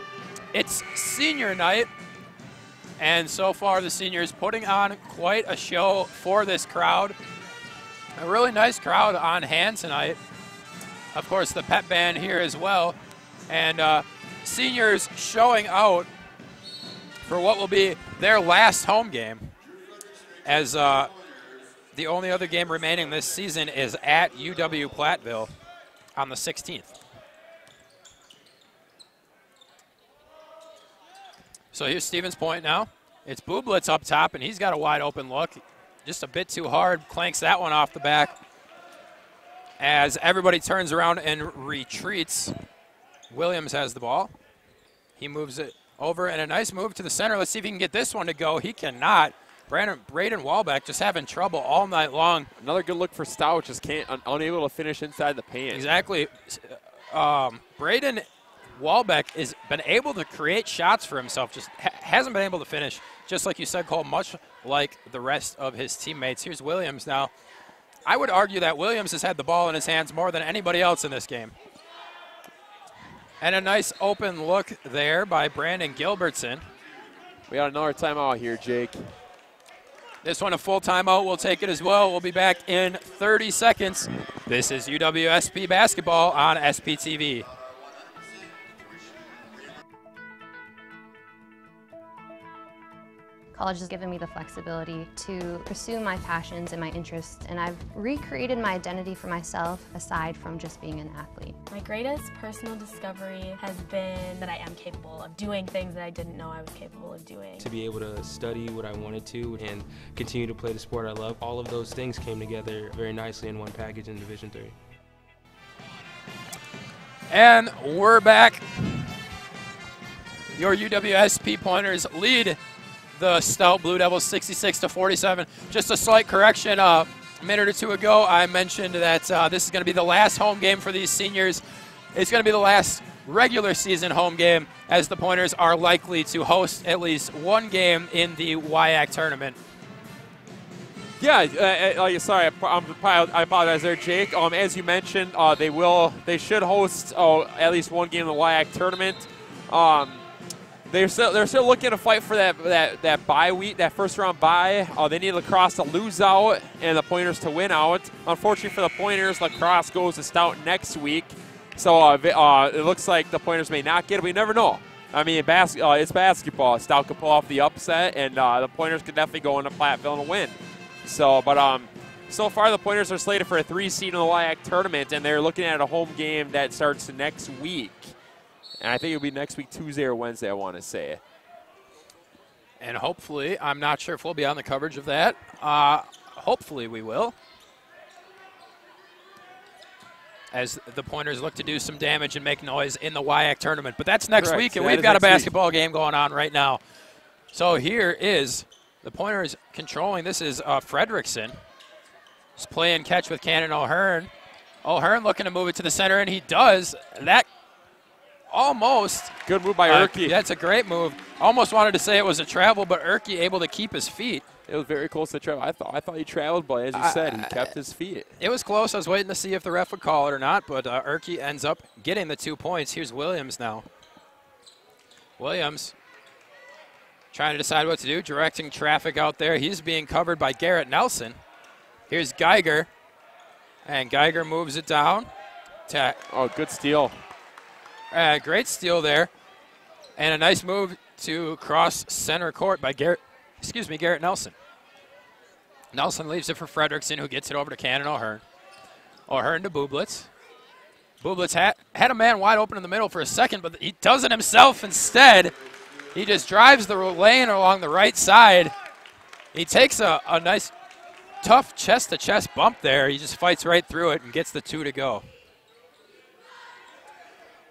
It's senior night. And so far, the seniors putting on quite a show for this crowd. A really nice crowd on hand tonight. Of course, the pep band here as well. And seniors showing out for what will be their last home game, as the only other game remaining this season is at UW-Platteville on the 16th. So here's Stevens Point now. It's Bublitz up top, and he's got a wide open look. Just a bit too hard. Clanks that one off the back. As everybody turns around and retreats, Williams has the ball. He moves it over, and a nice move to the center. Let's see if he can get this one to go. He cannot. Braden Wahlbeck just having trouble all night long. Another good look for Stout, just unable to finish inside the paint. Exactly. Braden Wahlbeck has been able to create shots for himself, just hasn't been able to finish. Just like you said, Cole, much like the rest of his teammates. Here's Williams now. I would argue that Williams has had the ball in his hands more than anybody else in this game. And a nice open look there by Brandon Gilbertson. We got another timeout here, Jake. This one a full timeout. We'll take it as well. We'll be back in 30 seconds. This is UWSP basketball on SPTV. College has given me the flexibility to pursue my passions and my interests, and I've recreated my identity for myself aside from just being an athlete. My greatest personal discovery has been that I am capable of doing things that I didn't know I was capable of doing. To be able to study what I wanted to and continue to play the sport I love, all of those things came together very nicely in one package in Division III. And we're back. Your UWSP Pointers lead the Stout Blue Devils 66-47. Just a slight correction. A minute or two ago, I mentioned that this is going to be the last home game for these seniors. It's going to be the last regular season home game, as the Pointers are likely to host at least one game in the WIAC tournament. Yeah, sorry, I apologize there, Jake. As you mentioned, they should host at least one game in the WIAC tournament. They're still looking to fight for that bye week, that first round bye. They need Lacrosse to lose out and the Pointers to win out. Unfortunately for the Pointers, Lacrosse goes to Stout next week, so it looks like the Pointers may not get it. We never know. I mean, it's basketball. Stout could pull off the upset, and the Pointers could definitely go into Platteville and win. So far the Pointers are slated for a 3 seed in the WIAC tournament, and they're looking at a home game that starts next week. And I think it'll be next week, Tuesday or Wednesday, I want to say. And hopefully, I'm not sure if we'll be on the coverage of that. Hopefully we will. as the Pointers look to do some damage and make noise in the WIAC tournament. But that's next Correct. week, and That we've is got a next week. basketball game going on right now. So here is the Pointers controlling. This is Fredrickson. He's playing catch with Cannon O'Hearn. O'Hearn looking to move it to the center, and he does. That almost. Good move by Erke. That's a great move. Almost wanted to say it was a travel, but Erke able to keep his feet. It was very close to travel. I thought he traveled, but as you said, he kept his feet. It was close. I was waiting to see if the ref would call it or not, but Erke ends up getting the 2 points. Here's Williams now. Williams trying to decide what to do, directing traffic out there. He's being covered by Garrett Nelson. Here's Geiger, and Geiger moves it down. Good steal. Great steal there, and a nice move to cross center court by Garrett Nelson. Nelson leaves it for Fredrickson, who gets it over to Cannon O'Hearn. O'Hearn to Bublitz. Bublitz had a man wide open in the middle for a second, but he does it himself instead. He just drives the lane along the right side. He takes a nice, tough chest-to-chest bump there. He just fights right through it and gets the 2 to go.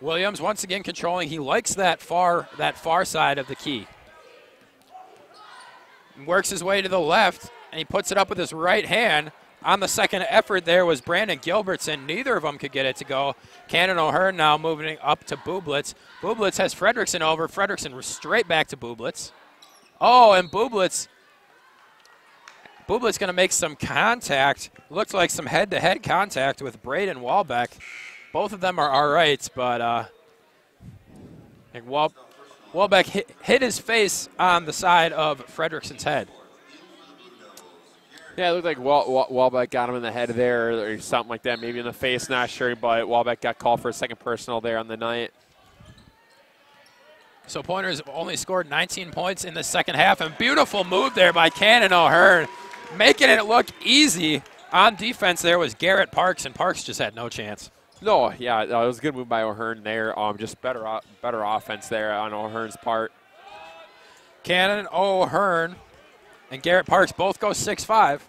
Williams once again controlling. He likes that far side of the key. Works his way to the left, and he puts it up with his right hand. On the second effort there was Brandon Gilbertson. Neither of them could get it to go. Cannon O'Hearn now moving up to Bublitz. Bublitz has Fredrickson over. Fredrickson straight back to Bublitz. Oh, and Bublitz going to make some contact. Looked like some head-to-head contact with Braden Walbeck. Both of them are all right, but Walbeck hit his face on the side of Fredrickson's head. Yeah, it looked like Walbeck got him in the head there or something like that, maybe in the face, not sure, but Walbeck got called for a second personal there on the night. So Pointers only scored 19 points in the second half, and beautiful move there by Cannon O'Hearn, making it look easy. On defense there was Garrett Parks, and Parks just had no chance. No, yeah, it was a good move by O'Hearn there. Just better offense there on O'Hearn's part. Cannon O'Hearn and Garrett Parks both go 6'5".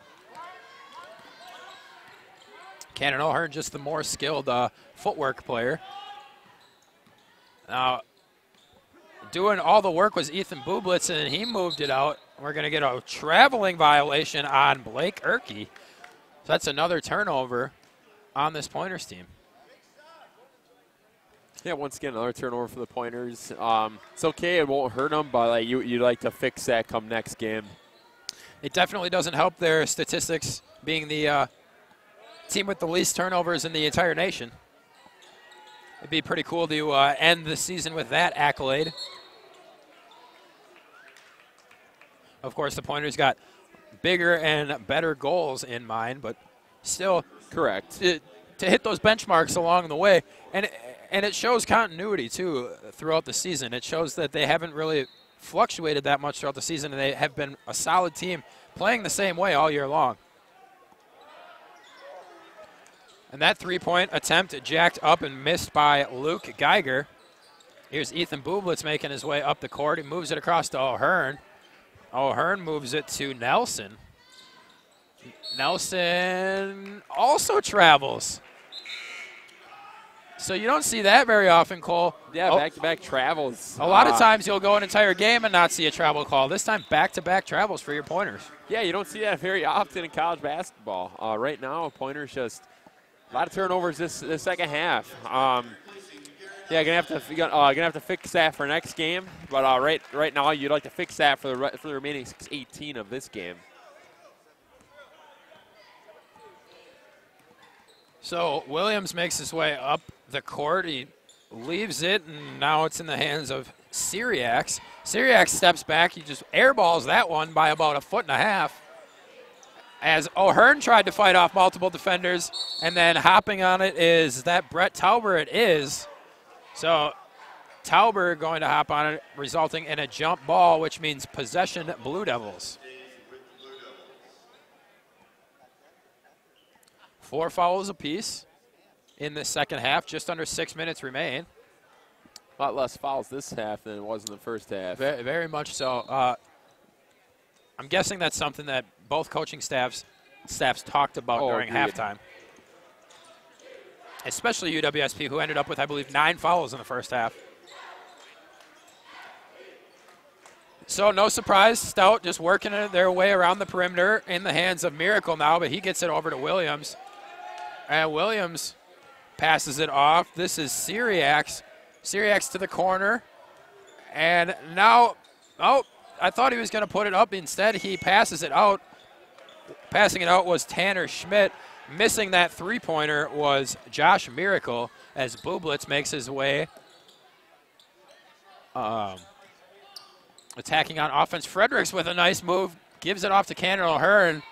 Cannon O'Hearn just the more skilled footwork player. Now, doing all the work was Ethan Bublitz, and he moved it out. We're going to get a traveling violation on Blake Erke. So that's another turnover on this Pointers team. Yeah, once again, another turnover for the Pointers. It's okay, it won't hurt them, but you'd like to fix that come next game. It definitely doesn't help their statistics being the team with the least turnovers in the entire nation. It'd be pretty cool to end the season with that accolade. Of course, the Pointers got bigger and better goals in mind, but still correct to hit those benchmarks along the way. And it shows continuity, too, throughout the season. It shows that they haven't really fluctuated that much throughout the season, and they have been a solid team playing the same way all year long. And that three-point attempt jacked up and missed by Luke Geiger. Here's Ethan Bublitz making his way up the court. He moves it across to O'Hearn. O'Hearn moves it to Nelson. Nelson also travels. So you don't see that very often, Cole. Yeah, back-to-back travels. A lot of times you'll go an entire game and not see a travel call. This time, back-to-back travels for your Pointers. Yeah, you don't see that very often in college basketball. Right now, Pointers just a lot of turnovers this second half. Yeah, gonna have to fix that for next game. But right now, you'd like to fix that for the remaining 18 of this game. So Williams makes his way up the court. He leaves it, and now it's in the hands of Syriacs. Syriacs steps back. He just airballs that one by about 1.5 feet. As O'Hearn tried to fight off multiple defenders, and then hopping on it is that Brett Tauber. It is. So Tauber going to hop on it, resulting in a jump ball, which means possession Blue Devils. 4 fouls apiece in the second half. Just under 6 minutes remain. A lot less fouls this half than it was in the first half. Very, very much so. I'm guessing that's something that both coaching staffs talked about during halftime. especially UWSP, who ended up with, I believe, 9 fouls in the first half. So no surprise, Stout just working their way around the perimeter in the hands of Miracle now, but he gets it over to Williams. And Williams passes it off. This is Syriacs. Syriacs to the corner. And now, oh, I thought he was going to put it up. Instead, he passes it out. Passing it out was Tanner Schmidt. Missing that three-pointer was Josh Miracle as Bublitz makes his way. Attacking on offense. Fredericks with a nice move. Gives it off to Cannon O'Hearn.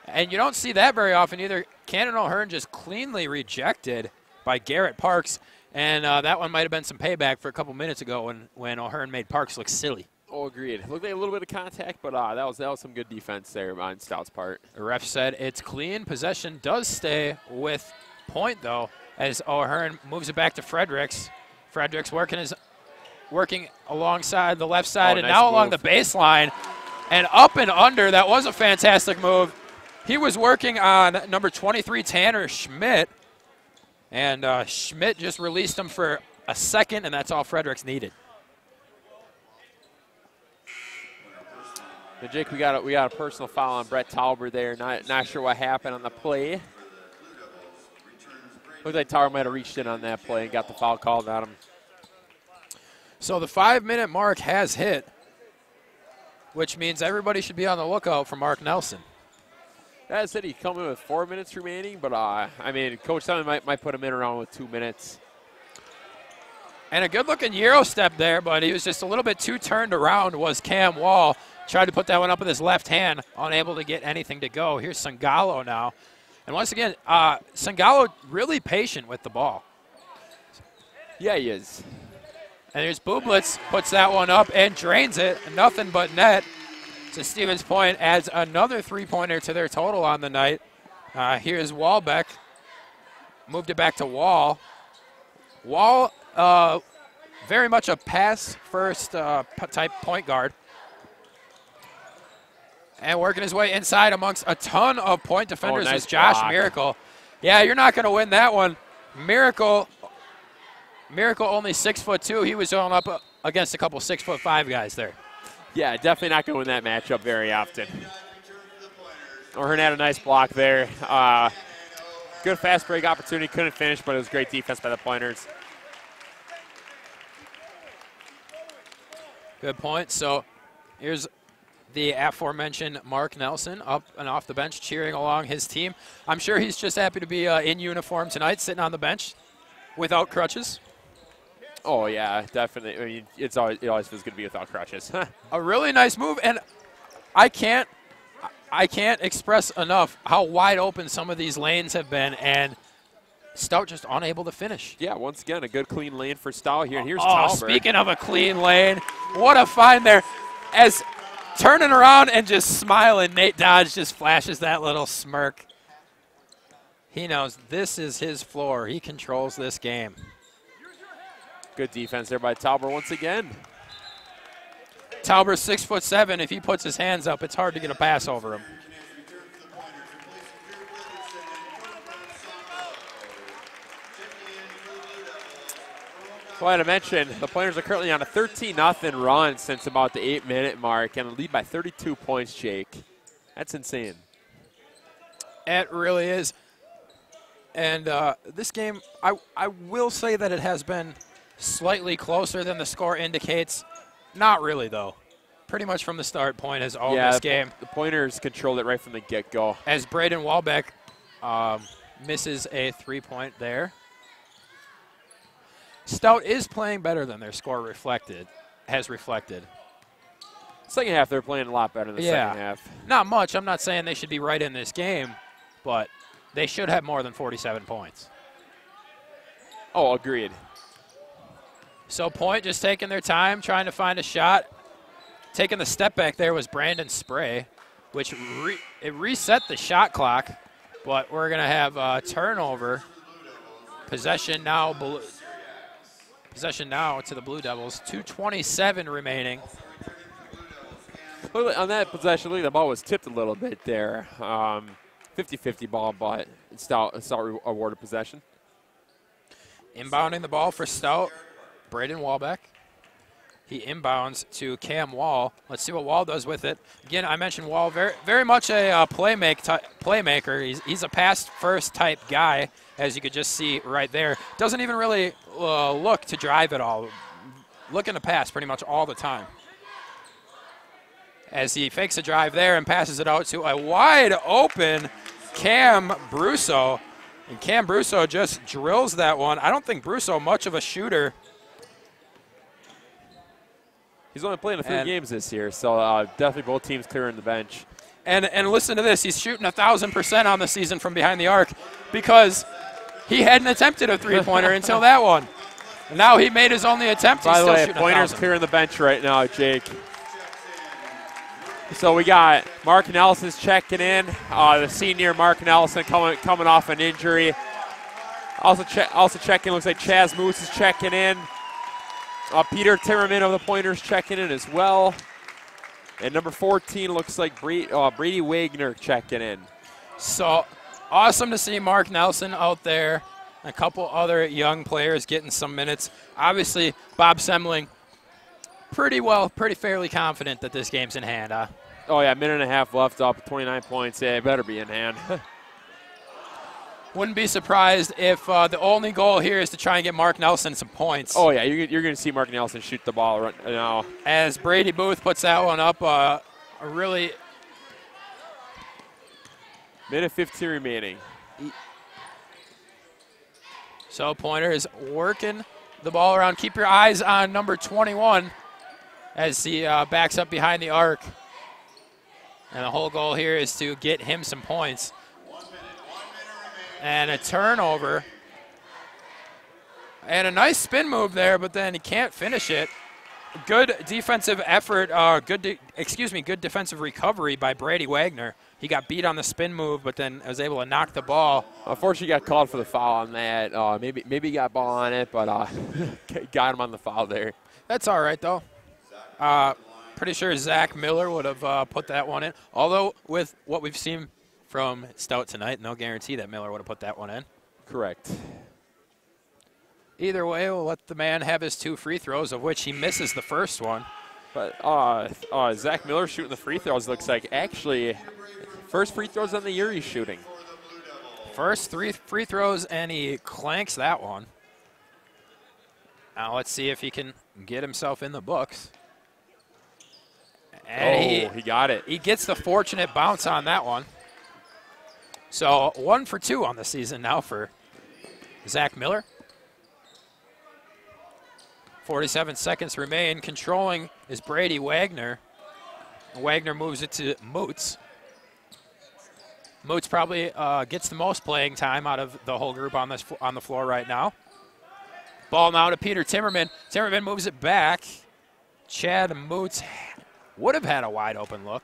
And you don't see that very often either. Cannon O'Hearn just cleanly rejected by Garrett Parks. And that one might have been some payback for a couple minutes ago when O'Hearn made Parks look silly. Oh, agreed. Looked like a little bit of contact, but that was some good defense there on Stout's part. The ref said it's clean. Possession does stay with Point, though, as O'Hearn moves it back to Fredericks. Fredericks working alongside the left side and nice now move. along the baseline. And up and under, that was a fantastic move. He was working on number 23, Tanner Schmidt. And Schmidt just released him for a second, and that's all Fredericks needed. But Jake, we got a personal foul on Brett Tauber there. Not sure what happened on the play. Looked like Tauber might have reached in on that play and got the foul called on him. So the 5-minute mark has hit, which means everybody should be on the lookout for Mark Nelson. That said, he come in with 4 minutes remaining, but I mean, Coach Simon might put him in around with 2 minutes. And a good-looking Euro step there, but he was just a little bit too turned around was Cam Wall. Tried to put that one up with his left hand, unable to get anything to go. Here's Sangalo now. And once again, Sangalo really patient with the ball. Yeah, he is. And here's Bublitz, puts that one up and drains it. Nothing but net. So Stevens Point adds another three-pointer to their total on the night. Here's Wallbeck. Moved it back to Wall. Wall, very much a pass-first type point guard. And working his way inside amongst a ton of Point defenders nice is Josh block. Miracle. Yeah, you're not going to win that one. Miracle only 6'2". He was going up against a couple 6'5" guys there. Yeah, definitely not going to win that matchup very often. O'Hearn had a nice block there. Good fast break opportunity. Couldn't finish, but it was great defense by the Pointers. Good point. So here's the aforementioned Mark Nelson up and off the bench cheering along his team. I'm sure he's just happy to be in uniform tonight, sitting on the bench without crutches. Oh, yeah, definitely. I mean, it always feels good to be without crutches. A really nice move, and I can't express enough how wide open some of these lanes have been, and Stout just unable to finish. Yeah, once again, a good clean lane for Stout here. And here's Tauber. Speaking of a clean lane, what a find there. As turning around and just smiling, Nate Dodge just flashes that little smirk. He knows this is his floor. He controls this game. Good defense there by Tauber once again. Tauber's 6'7". If he puts his hands up, it's hard to get a pass over him. Well, I mentioned the Pointers are currently on a 13-0 run since about the 8-minute mark and lead by 32 points, Jake. That's insane. It really is. And this game, I will say that it has been slightly closer than the score indicates. Not really, though. Pretty much from the start, Point has owned this game. The Pointers controlled it right from the get-go. As Braden Wallbeck misses a three-point there. Stout is playing better than their score has reflected. Second half, they're playing a lot better than the second half. Not much. I'm not saying they should be right in this game, but they should have more than 47 points. Oh, agreed. So Point just taking their time, trying to find a shot. Taking the step back there was Brandon Spray, which it reset the shot clock, but we're going to have a turnover. Possession now to the Blue Devils. 2:27 remaining. On that possession, the ball was tipped a little bit there. 50-50 ball, but Stout awarded possession. Inbounding the ball for Stout, Braden Wallbeck. He inbounds to Cam Wall. Let's see what Wall does with it. Again, I mentioned Wall very much a playmaker. He's a pass-first type guy, as you could just see right there. Doesn't even really look to drive at all. Looking to pass pretty much all the time. As he fakes a drive there and passes it out to a wide open Cam Brusso. And Cam Brusso just drills that one. I don't think Brusso much of a shooter. He's only playing 3 games this year, so definitely both teams clearing the bench. And listen to this. He's shooting 1,000% on the season from behind the arc because he hadn't attempted a three-pointer until that one. And now he made his only attempt. By the way, Pointer's clearing the bench right now, Jake. So we got Mark Nelson's checking in. The senior Mark Nelson coming off an injury. Also checking. Looks like Chaz Moose is checking in. Peter Timmerman of the Pointers checking in as well. And number 14 looks like Brady Wagner checking in. So awesome to see Mark Nelson out there. A couple other young players getting some minutes. Obviously, Bob Semling pretty fairly confident that this game's in hand. Oh, yeah, 1.5 minutes left up, 29 points. Yeah, it better be in hand. Wouldn't be surprised if the only goal here is to try and get Mark Nelson some points. Oh, yeah, you're going to see Mark Nelson shoot the ball right now. As Brady Booth puts that one up, a really... 1:15 remaining. So Pointer is working the ball around. Keep your eyes on number 21 as he backs up behind the arc. And the whole goal here is to get him some points. And a turnover. And a nice spin move there, but then he can't finish it. Good defensive effort, good defensive recovery by Brady Wagner. He got beat on the spin move, but then was able to knock the ball. Unfortunately, got called for the foul on that. Maybe he got ball on it, but got him on the foul there. That's all right, though. Pretty sure Zach Miller would have put that one in. Although, with what we've seen from Stout tonight, no guarantee that Miller would have put that one in. Correct. Either way, we'll let the man have his 2 free throws, of which he misses the first one. But Zach Miller shooting the free throws looks like actually first free throws on the year he's shooting. First 3 free throws, and he clanks that one. Now let's see if he can get himself in the books. And he got it. He gets the fortunate bounce on that one. So 1 for 2 on the season now for Zach Miller. 47 seconds remain. Controlling is Brady Wagner. Wagner moves it to Moots. Moots probably gets the most playing time out of the whole group on the floor right now. Ball now to Peter Timmerman. Timmerman moves it back. Chad Moots would have had a wide open look.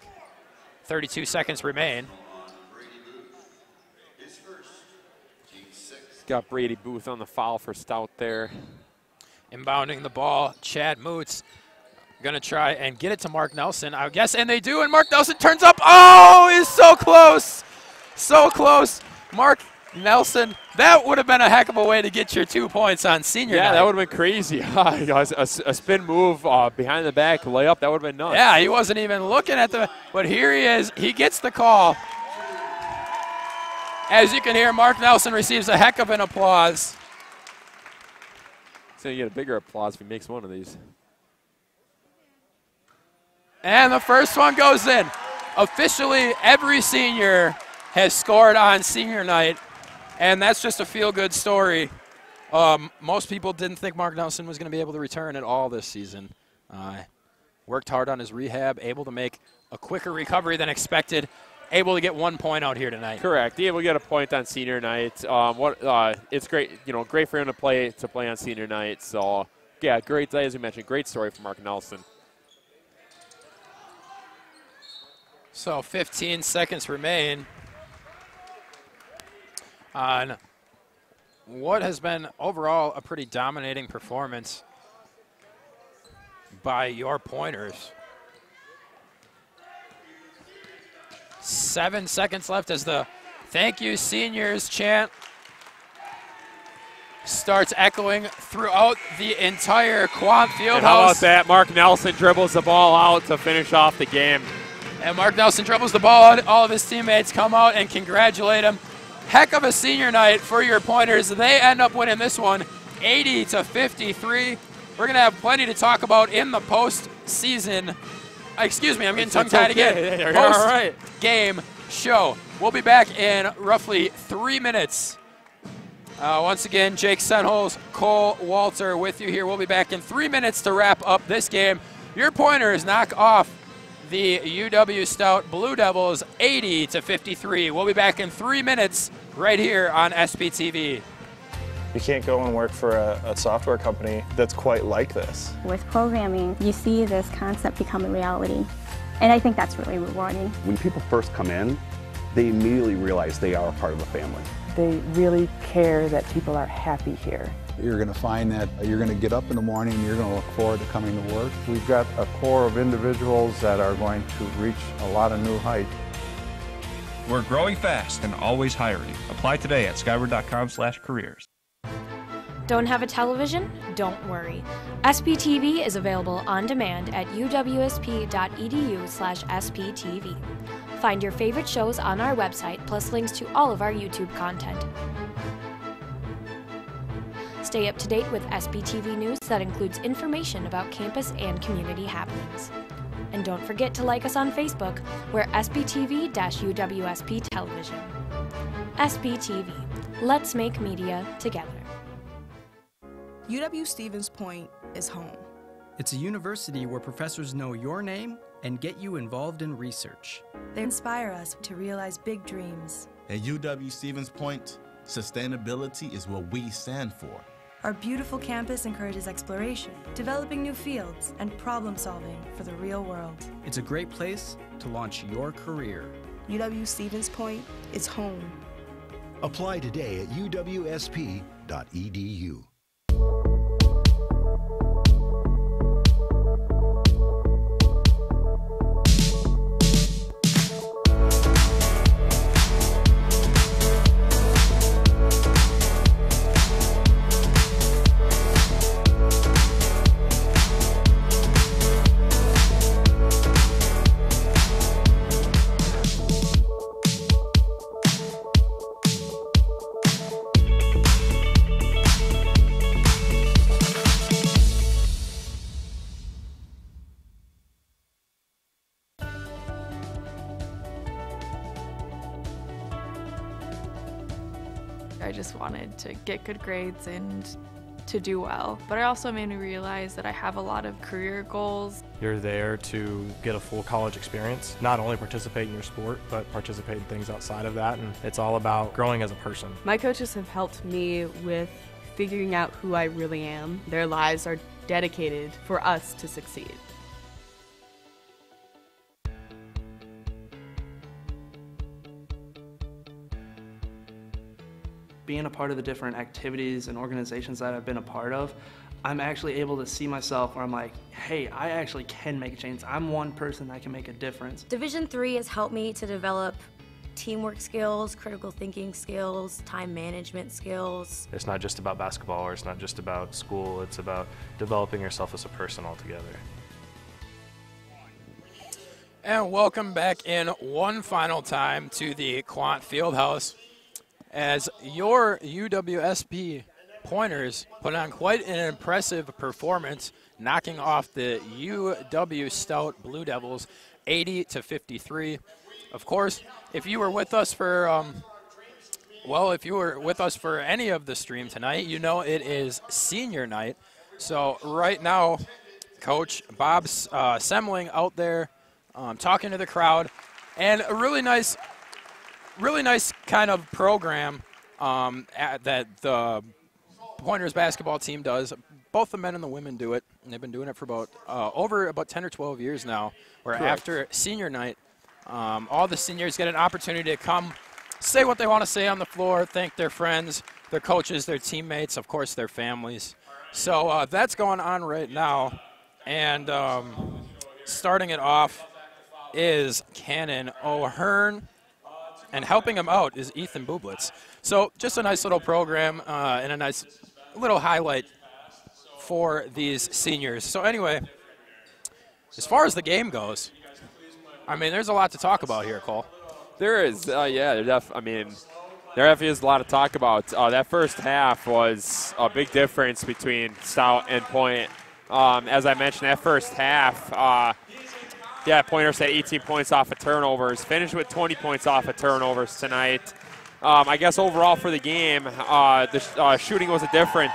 32 seconds remain. Got Brady Booth on the foul for Stout there. Inbounding the ball, Chad Moots going to try and get it to Mark Nelson, I guess, and they do, and Mark Nelson turns up. Oh, he's so close. So close. Mark Nelson, that would have been a heck of a way to get your 2 points on senior night. Yeah, that would have been crazy. a spin move behind the back layup, that would have been nuts. Yeah, he wasn't even looking at but here he is. He gets the call. As you can hear, Mark Nelson receives a heck of an applause. He's going to get a bigger applause if he makes one of these. And the first one goes in. Officially, every senior has scored on senior night, and that's just a feel-good story. Most people didn't think Mark Nelson was going to be able to return at all this season. Worked hard on his rehab, able to make a quicker recovery than expected, able to get 1 point out here tonight. Correct. Able to get a point on senior night. It's great, great for him to play on senior night. So, yeah, great, as you mentioned, great story for Mark Nelson. So 15 seconds remain on what has been overall a pretty dominating performance by your Pointers. 7 seconds left as the thank you seniors chant starts echoing throughout the entire Quant Fieldhouse. And how about that? Mark Nelson dribbles the ball out to finish off the game. And Mark Nelson dribbles the ball out. All of his teammates come out and congratulate him. Heck of a senior night for your Pointers. They end up winning this one 80-53. We're going to have plenty to talk about in the postseason. Excuse me, I'm getting tongue-tied again. You're all right. Post-game show. We'll be back in roughly 3 minutes. Once again, Jake Senholz, Cole Walter with you here. We'll be back in 3 minutes to wrap up this game. Your Pointers knock off the UW-Stout Blue Devils 80-53. We'll be back in 3 minutes right here on SPTV. You can't go and work for a software company that's quite like this. With programming, you see this concept become a reality, and I think that's really rewarding. When people first come in, they immediately realize they are a part of the family. They really care that people are happy here. You're going to find that you're going to get up in the morning and you're going to look forward to coming to work. We've got a core of individuals that are going to reach a lot of new heights. We're growing fast and always hiring. Apply today at skyward.com/careers. Don't have a television? Don't worry. SPTV is available on demand at uwsp.edu/SPTV. Find your favorite shows on our website, plus links to all of our YouTube content. Stay up to date with SPTV news that includes information about campus and community happenings. And don't forget to like us on Facebook. We're SPTV-UWSP Television. SPTV. Let's make media together. UW-Stevens Point is home. It's a university where professors know your name and get you involved in research. They inspire us to realize big dreams. At UW-Stevens Point, sustainability is what we stand for. Our beautiful campus encourages exploration, developing new fields, and problem solving for the real world. It's a great place to launch your career. UW-Stevens Point is home. Apply today at uwsp.edu. I just wanted to get good grades and to do well. But it also made me realize that I have a lot of career goals. You're there to get a full college experience, not only participate in your sport, but participate in things outside of that, and it's all about growing as a person. My coaches have helped me with figuring out who I really am. Their lives are dedicated for us to succeed. Being a part of the different activities and organizations that I've been a part of, I'm actually able to see myself where I'm like, hey, I actually can make a change. I'm one person that can make a difference. Division III has helped me to develop teamwork skills, critical thinking skills, time management skills. It's not just about basketball, or it's not just about school, it's about developing yourself as a person altogether. And welcome back in one final time to the Quant Fieldhouse, as your UWSP Pointers put on quite an impressive performance, knocking off the UW-Stout Blue Devils 80-53. Of course, if you were with us for, if you were with us for any of the stream tonight, you know it is senior night. So right now, Coach Bob Semling out there talking to the crowd, and a really nice kind of program that the Pointers basketball team does. Both the men and the women do it, and they've been doing it for about 10 or 12 years now, where Correct. After senior night, all the seniors get an opportunity to come say what they want to say on the floor, thank their friends, their coaches, their teammates, of course their families. So that's going on right now, and starting it off is Cannon O'Hearn, and helping him out is Ethan Bublitz. So just a nice little program and a nice little highlight for these seniors. So anyway, as far as the game goes, I mean, there's a lot to talk about here, Cole. There is, yeah. There definitely is a lot to talk about. That first half was a big difference between Stout and Point. As I mentioned, that first half, Pointers had 18 points off of turnovers, finished with 20 points off of turnovers tonight. I guess overall for the game, the shooting was a difference.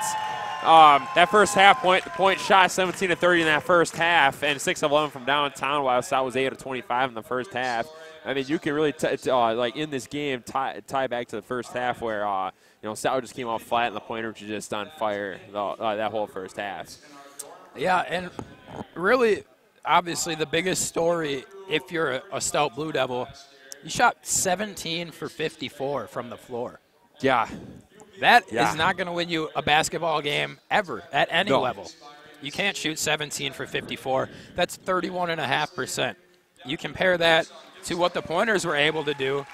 That first half, Point shot 17 of 30 in that first half, and 6 of 11 from downtown, while Stout was 8 of 25 in the first half. I mean, you can really, like in this game, tie back to the first half where, Stout just came off flat and the Pointers were just on fire that whole first half. Yeah, and really, obviously, the biggest story, if you're a Stout Blue Devil, you shot 17 for 54 from the floor. Yeah. That is not going to win you a basketball game ever at any level. You can't shoot 17 for 54. That's 31.5%. You compare that to what the Pointers were able to do.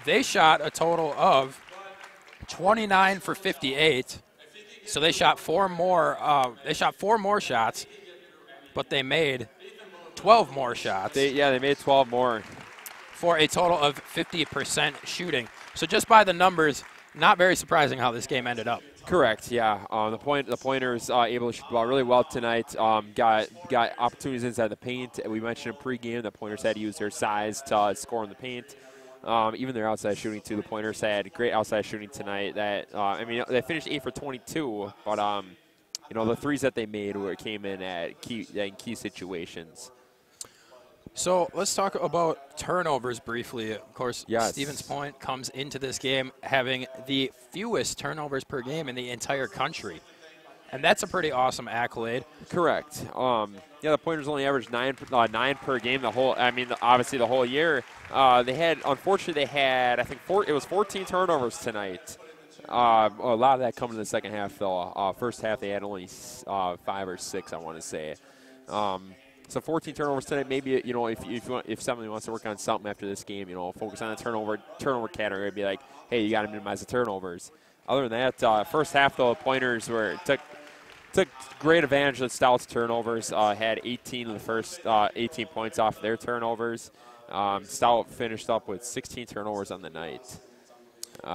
They shot a total of 29 for 58. So they shot 4 more. They shot 4 more shots, but they made 12 more shots. They made 12 more for a total of 50% shooting. So just by the numbers, not very surprising how this game ended up. Correct. Yeah. The Pointers able to shoot the ball really well tonight. Got opportunities inside the paint. We mentioned in pregame the Pointers had to use their size to score in the paint. Even their outside shooting too. The Pointers had great outside shooting tonight. That they finished 8 for 22, but the threes that they made came in at key situations. So let's talk about turnovers briefly. Of course, yes. Stevens Point comes into this game having the fewest turnovers per game in the entire country. And that's a pretty awesome accolade. Correct. The Pointers only averaged 9 per game obviously the whole year. Unfortunately, I think it was 14 turnovers tonight. A lot of that coming in the second half, though. First half, they had only 5 or 6, I want to say. So 14 turnovers tonight. Maybe if somebody wants to work on something after this game, focus on the turnover category. Be like, hey, you got to minimize the turnovers. Other than that, first half though, the Pointers took great advantage of Stout's turnovers. Had 18 of the first 18 points off their turnovers. Stout finished up with 16 turnovers on the night.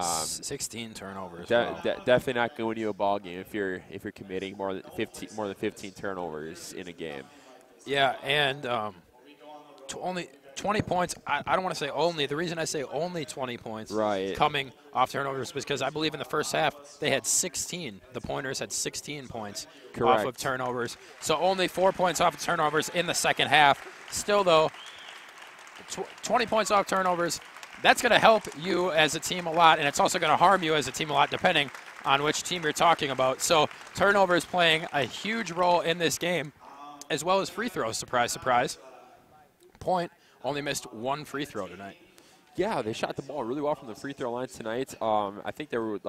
16 turnovers. Definitely not going to win you a ball game if you're committing more than 15 turnovers in a game. Yeah, and only 20 points. I don't want to say only. The reason I say only 20 points coming off turnovers was because I believe in the first half they had 16. The Pointers had 16 points off of turnovers. So only 4 points off of turnovers in the second half. Still, though, 20 points off turnovers, that's going to help you as a team a lot, and it's also going to harm you as a team a lot depending on which team you're talking about. So turnovers playing a huge role in this game, as well as free throws. Surprise, surprise. Point only missed 1 free throw tonight. Yeah, they shot the ball really well from the free throw line tonight. I think they were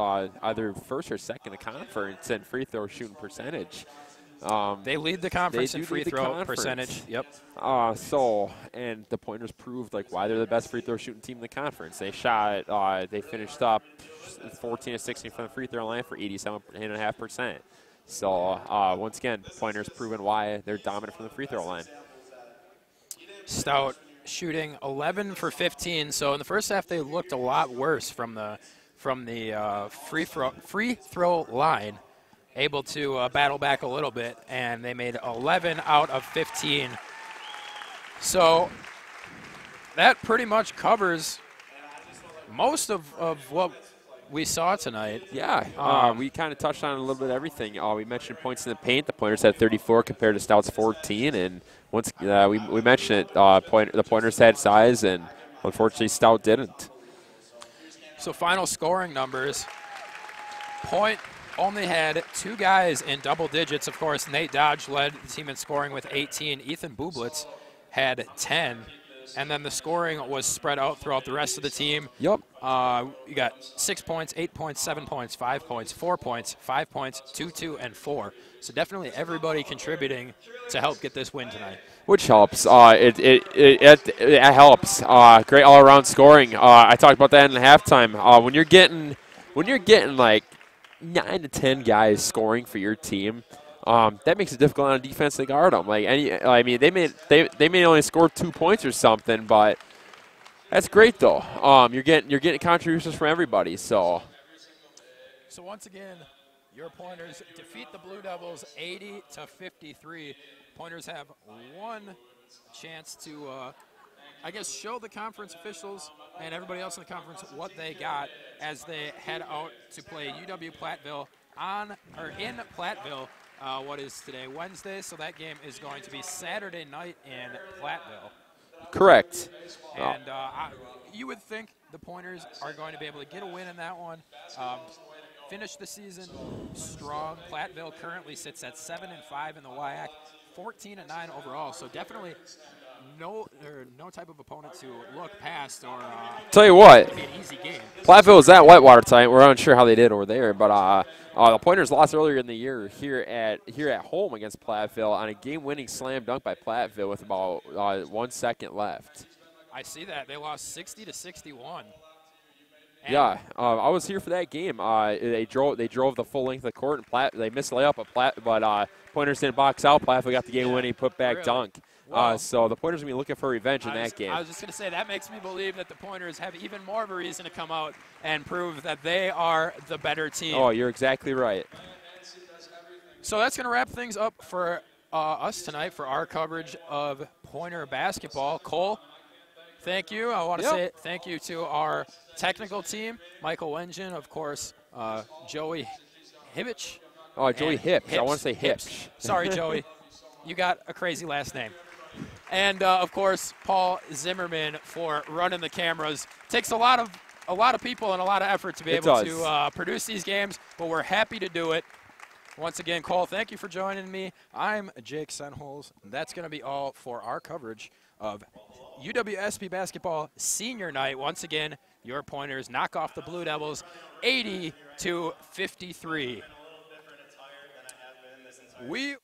either first or second in the conference in free throw shooting percentage. They lead the conference in free throw percentage. Yep. And the Pointers proved why they're the best free throw shooting team in the conference. They finished up 14 of 16 from the free throw line for 87.5%. So, once again, Pointers proving why they're dominant from the free throw line. Stout shooting 11 for 15. So, in the first half, they looked a lot worse from the free throw line. Able to battle back a little bit, and they made 11 out of 15. So, that pretty much covers most of what we saw tonight. Yeah, we kind of touched on a little bit of everything. We mentioned points in the paint. The Pointers had 34 compared to Stout's 14, and once we mentioned it, the Pointers had size, and unfortunately Stout didn't. So final scoring numbers. Point only had 2 guys in double digits. Of course, Nate Dodge led the team in scoring with 18. Ethan Bublitz had 10. And then the scoring was spread out throughout the rest of the team. Yep. You got 6 points, 8 points, 7 points, 5 points, 4 points, 5 points, 2, 2, and 4. So definitely everybody contributing to help get this win tonight. Which helps. It helps. Great all-around scoring. I talked about that in the halftime. When you're getting 9 to 10 guys scoring for your team, that makes it difficult on defense to guard them. Like they may only score 2 points or something, but that's great though. You're getting contributions from everybody. So once again, your Pointers defeat the Blue Devils 80 to 53. Pointers have one chance to, I guess, show the conference officials and everybody else in the conference what they got as they head out to play UW-Platteville in Platteville. What is today, Wednesday? So that game is going to be Saturday night in Platteville. Correct. And you would think the Pointers are going to be able to get a win in that one. Finish the season strong. Platteville currently sits at 7-5 in the WIAC, 14-9 overall. So definitely no type of opponent to look past or tell you what, be an easy game. Platteville was at Whitewater tonight. We're unsure how they did over there, but the Pointers lost earlier in the year here at home against Platteville on a game-winning slam dunk by Platteville with about 1 second left. I see that they lost 60 to 61. Yeah, I was here for that game. They drove the full length of the court, and they missed a layup, but Pointers didn't box out. Platteville got the game-winning put-back dunk. Wow. So the Pointers are going to be looking for revenge in that game. I was just going to say, that makes me believe that the Pointers have even more of a reason to come out and prove that they are the better team. Oh, you're exactly right. So that's going to wrap things up for us tonight for our coverage of Pointer basketball. Cole, thank you. I want to say thank you to our technical team, Michael Wengen, of course, Joey Hibbich. Oh, Joey Hips. I want to say Hips. Sorry, Joey. You got a crazy last name. And, of course, Paul Zimmerman for running the cameras. Takes a lot of people and a lot of effort to be able to produce these games, but we're happy to do it. Once again, Cole, thank you for joining me. I'm Jake Senholz. That's going to be all for our coverage of UWSP basketball senior night. Once again, your Pointers knock off the Blue Devils 80 to 53. We